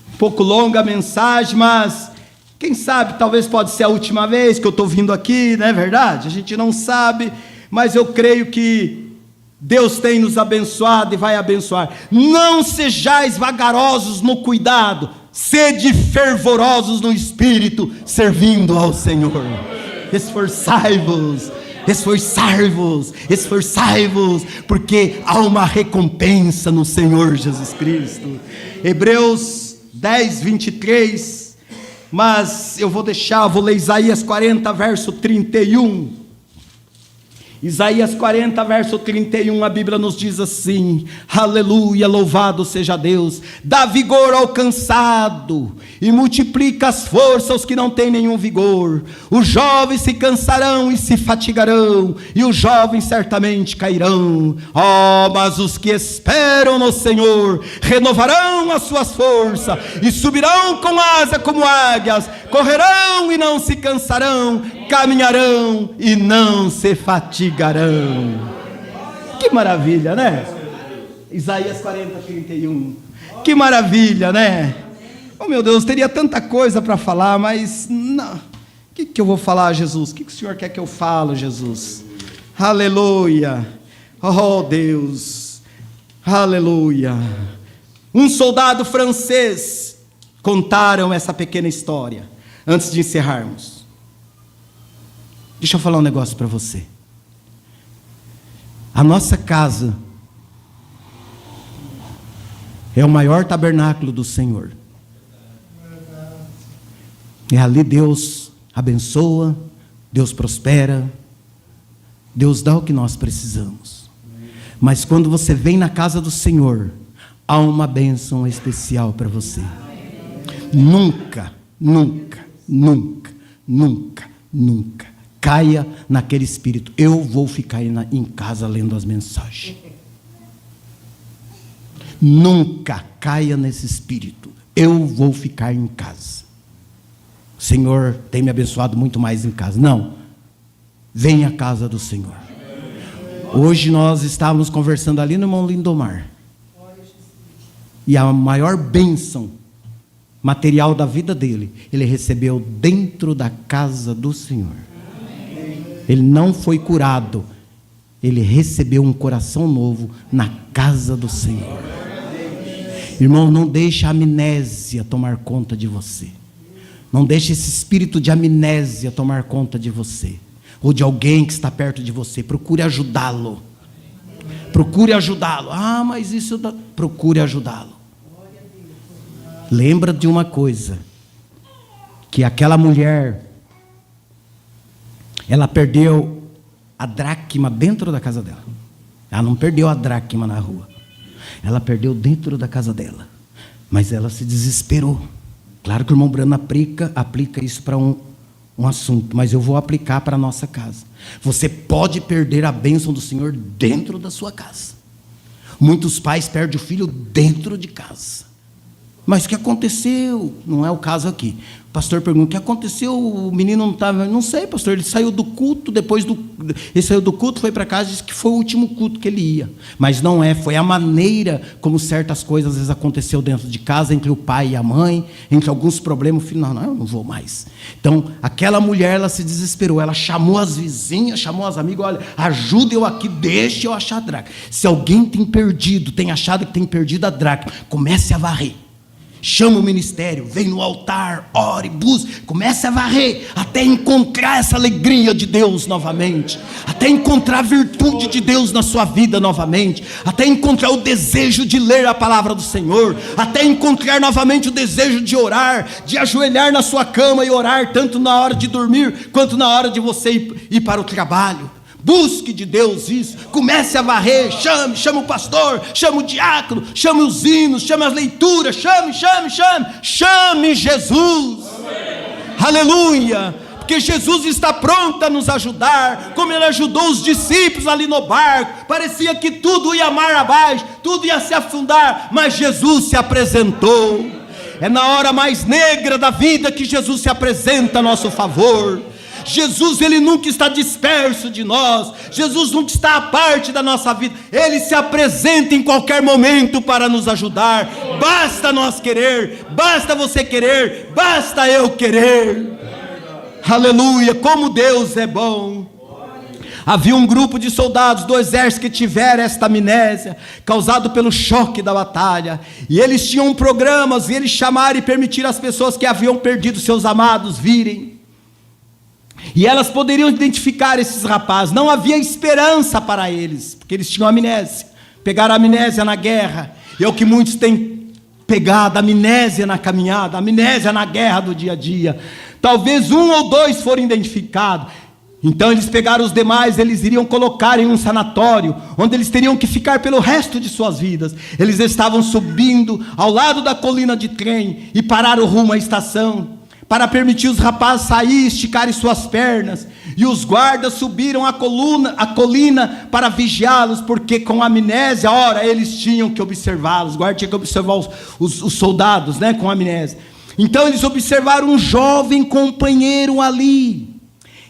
um pouco longa a mensagem, mas quem sabe, talvez pode ser a última vez que eu estou vindo aqui, não é verdade? A gente não sabe, mas eu creio que Deus tem nos abençoado e vai abençoar. Não sejais vagarosos no cuidado, sede fervorosos no espírito, servindo ao Senhor. Esforçai-vos, esforçai-vos, esforçai-vos, porque há uma recompensa no Senhor Jesus Cristo. Hebreus 10, 23, mas eu vou ler Isaías 40, verso 31. Isaías 40, verso 31, a Bíblia nos diz assim, aleluia, louvado seja Deus, dá vigor ao cansado, e multiplica as forças aos que não têm nenhum vigor. Os jovens se cansarão e se fatigarão, e os jovens certamente cairão. Mas os que esperam no Senhor, renovarão as suas forças, e subirão com asa como águias, correrão e não se cansarão, caminharão e não se fatigarão. Que maravilha, né? Isaías 40, 31. Que maravilha, né? Oh meu Deus, teria tanta coisa para falar, mas não. O que eu vou falar, Jesus? O que o Senhor quer que eu fale, Jesus? Aleluia. Oh Deus. Aleluia. Um soldado francês, contaram essa pequena história antes de encerrarmos. Deixa eu falar um negócio para você. A nossa casa é o maior tabernáculo do Senhor. E ali Deus abençoa, Deus prospera, Deus dá o que nós precisamos. Mas quando você vem na casa do Senhor, há uma bênção especial para você. Nunca, nunca, nunca, nunca, nunca caia naquele espírito. Eu vou ficar em casa lendo as mensagens. Nunca caia nesse espírito. Eu vou ficar em casa. O Senhor tem me abençoado muito mais em casa. Não. Venha à casa do Senhor. Hoje nós estávamos conversando ali no irmão Lindomar. E a maior bênção material da vida dele, ele recebeu dentro da casa do Senhor. Ele não foi curado, ele recebeu um coração novo na casa do Senhor. Irmão, não deixe a amnésia tomar conta de você. Não deixe esse espírito de amnésia tomar conta de você, ou de alguém que está perto de você. Procure ajudá-lo. Procure ajudá-lo. Mas isso... Procure ajudá-lo. Lembra de uma coisa, que aquela mulher, ela perdeu a dracma dentro da casa dela. Ela não perdeu a dracma na rua, ela perdeu dentro da casa dela. Mas ela se desesperou. Claro que o irmão Brano aplica isso para um assunto, mas eu vou aplicar para a nossa casa. Você pode perder a bênção do Senhor dentro da sua casa. Muitos pais perdem o filho dentro de casa. Mas o que aconteceu? Não é o caso aqui. O pastor pergunta: o que aconteceu? O menino não estava... Não sei, pastor, ele saiu do culto, ele saiu do culto, foi para casa e disse que foi o último culto que ele ia. Mas não é, foi a maneira como certas coisas às vezes aconteceu dentro de casa, entre o pai e a mãe, entre alguns problemas. O filho, não, eu não vou mais. Então, aquela mulher, ela se desesperou, ela chamou as vizinhas, chamou as amigas: olha, ajuda eu aqui, deixa eu achar a dracma. Se alguém tem achado que tem perdido a dracma, comece a varrer. chama o ministério, vem no altar, ore, busque, comece a varrer, até encontrar essa alegria de Deus novamente, até encontrar a virtude de Deus na sua vida novamente, até encontrar o desejo de ler a palavra do Senhor, até encontrar novamente o desejo de orar, de ajoelhar na sua cama e orar, tanto na hora de dormir, quanto na hora de você ir para o trabalho. Busque de Deus isso, comece a varrer, chame o pastor, chame o diácono, chame os hinos, chame as leituras, chame Jesus. Amém. Aleluia, porque Jesus está pronto a nos ajudar, como Ele ajudou os discípulos ali no barco. Parecia que tudo ia mar abaixo, tudo ia se afundar, mas Jesus se apresentou. É na hora mais negra da vida que Jesus se apresenta a nosso favor. Jesus, Ele nunca está disperso de nós, Jesus nunca está à parte da nossa vida, Ele se apresenta em qualquer momento para nos ajudar. Basta nós querer, basta você querer, basta eu querer. Aleluia, como Deus é bom. Havia um grupo de soldados do exército que tiveram esta amnésia, causado pelo choque da batalha, e eles tinham programas, e eles chamaram e permitiram as pessoas que haviam perdido seus amados virem, e elas poderiam identificar esses rapazes. Não havia esperança para eles, porque eles tinham amnésia, pegaram a amnésia na guerra, e é o que muitos têm pegado, amnésia na caminhada, amnésia na guerra do dia a dia. Talvez 1 ou 2 foram identificados. Então eles pegaram os demais, eles iriam colocar em um sanatório, onde eles teriam que ficar pelo resto de suas vidas. Eles estavam subindo ao lado da colina de trem, e pararam rumo à estação, para permitir os rapazes sair, esticarem suas pernas, e os guardas subiram a colina para vigiá-los, porque com amnésia, ora, eles tinham que observá-los, os guardas tinham que observar os soldados, né, com amnésia. Então eles observaram um jovem companheiro ali.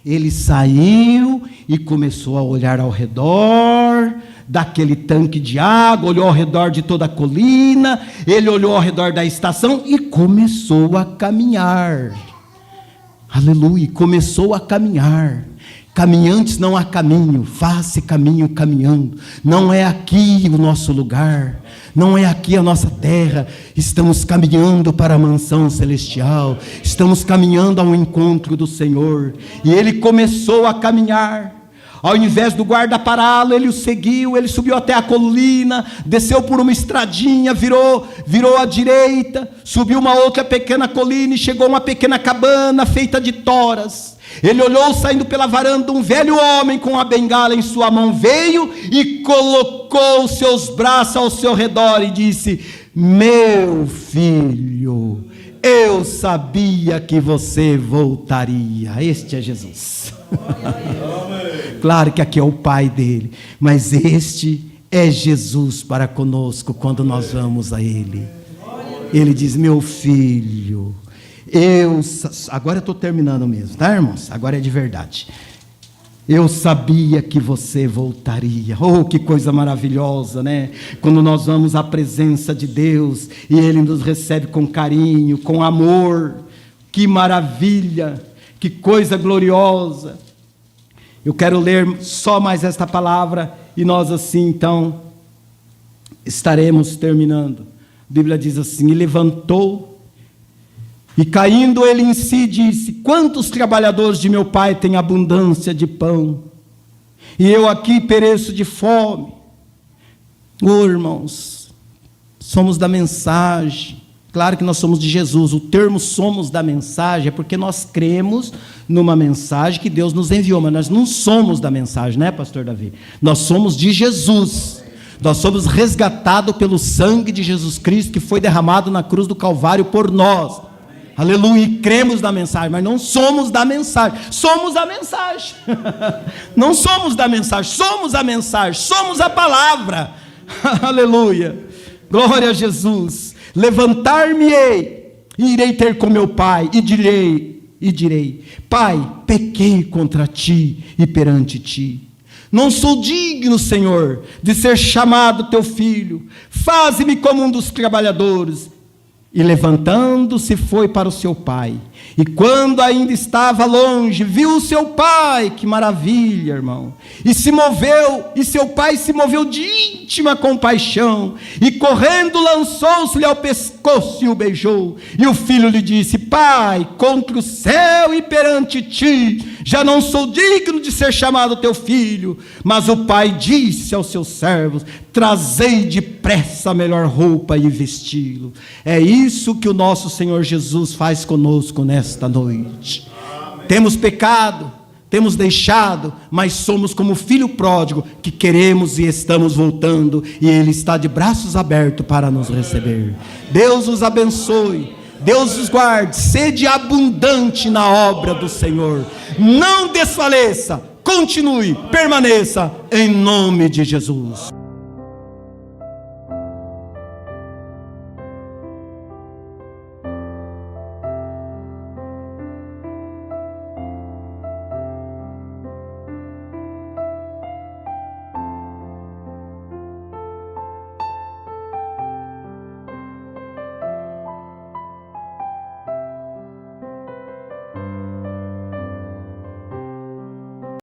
Ele saiu e começou a olhar ao redor daquele tanque de água, olhou ao redor de toda a colina, ele olhou ao redor da estação e começou a caminhar. Aleluia, começou a caminhar. Caminhantes não há caminho, faça caminho caminhando. Não é aqui o nosso lugar, não é aqui a nossa terra. Estamos caminhando para a mansão celestial, estamos caminhando ao encontro do Senhor. E ele começou a caminhar. Ao invés do guarda pará-lo, ele o seguiu, ele subiu até a colina, desceu por uma estradinha, virou à direita, subiu uma outra pequena colina e chegou a uma pequena cabana feita de toras. Ele olhou saindo pela varanda um velho homem com a bengala em sua mão, veio e colocou seus braços ao seu redor e disse: meu filho, eu sabia que você voltaria. Este é Jesus. Claro que aqui é o pai dele, mas este é Jesus para conosco quando nós vamos a ele. Ele diz: meu filho, agora eu estou terminando mesmo, tá, irmãos? Agora é de verdade. Eu sabia que você voltaria. Oh, que coisa maravilhosa, né? Quando nós vamos à presença de Deus e Ele nos recebe com carinho, com amor. Que maravilha, que coisa gloriosa. Eu quero ler só mais esta palavra e nós assim então estaremos terminando. A Bíblia diz assim: e levantou e caindo ele em si disse: quantos trabalhadores de meu pai têm abundância de pão, e eu aqui pereço de fome. Oh, irmãos, somos da mensagem. Claro que nós somos de Jesus. O termo somos da mensagem é porque nós cremos numa mensagem que Deus nos enviou, mas nós não somos da mensagem, né, pastor Davi? Nós somos de Jesus. Nós somos resgatados pelo sangue de Jesus Cristo, que foi derramado na cruz do Calvário por nós. Aleluia, e cremos na mensagem, mas não somos da mensagem. Somos a mensagem. Não somos da mensagem, somos a mensagem, somos a palavra. Aleluia, glória a Jesus. Levantar-me-ei, e irei ter com meu pai, e direi: Pai, pequei contra ti e perante ti. Não sou digno, Senhor, de ser chamado teu filho. Faze-me como um dos trabalhadores. E levantando-se foi para o seu pai. E quando ainda estava longe, viu o seu pai, que maravilha, irmão. E seu pai se moveu de íntima compaixão. E correndo lançou-se-lhe ao pescoço e o beijou. E o filho lhe disse: pai, contra o céu e perante ti, já não sou digno de ser chamado teu filho. Mas o pai disse aos seus servos: trazei depressa a melhor roupa e vesti-lo. É isso que o nosso Senhor Jesus faz conosco nesta noite. Amém. Temos pecado, temos deixado, mas somos como o filho pródigo, que queremos e estamos voltando, e Ele está de braços abertos para nos receber. Deus os abençoe, Deus os guarde, sede abundante na obra do Senhor, não desfaleça, continue, permaneça, em nome de Jesus.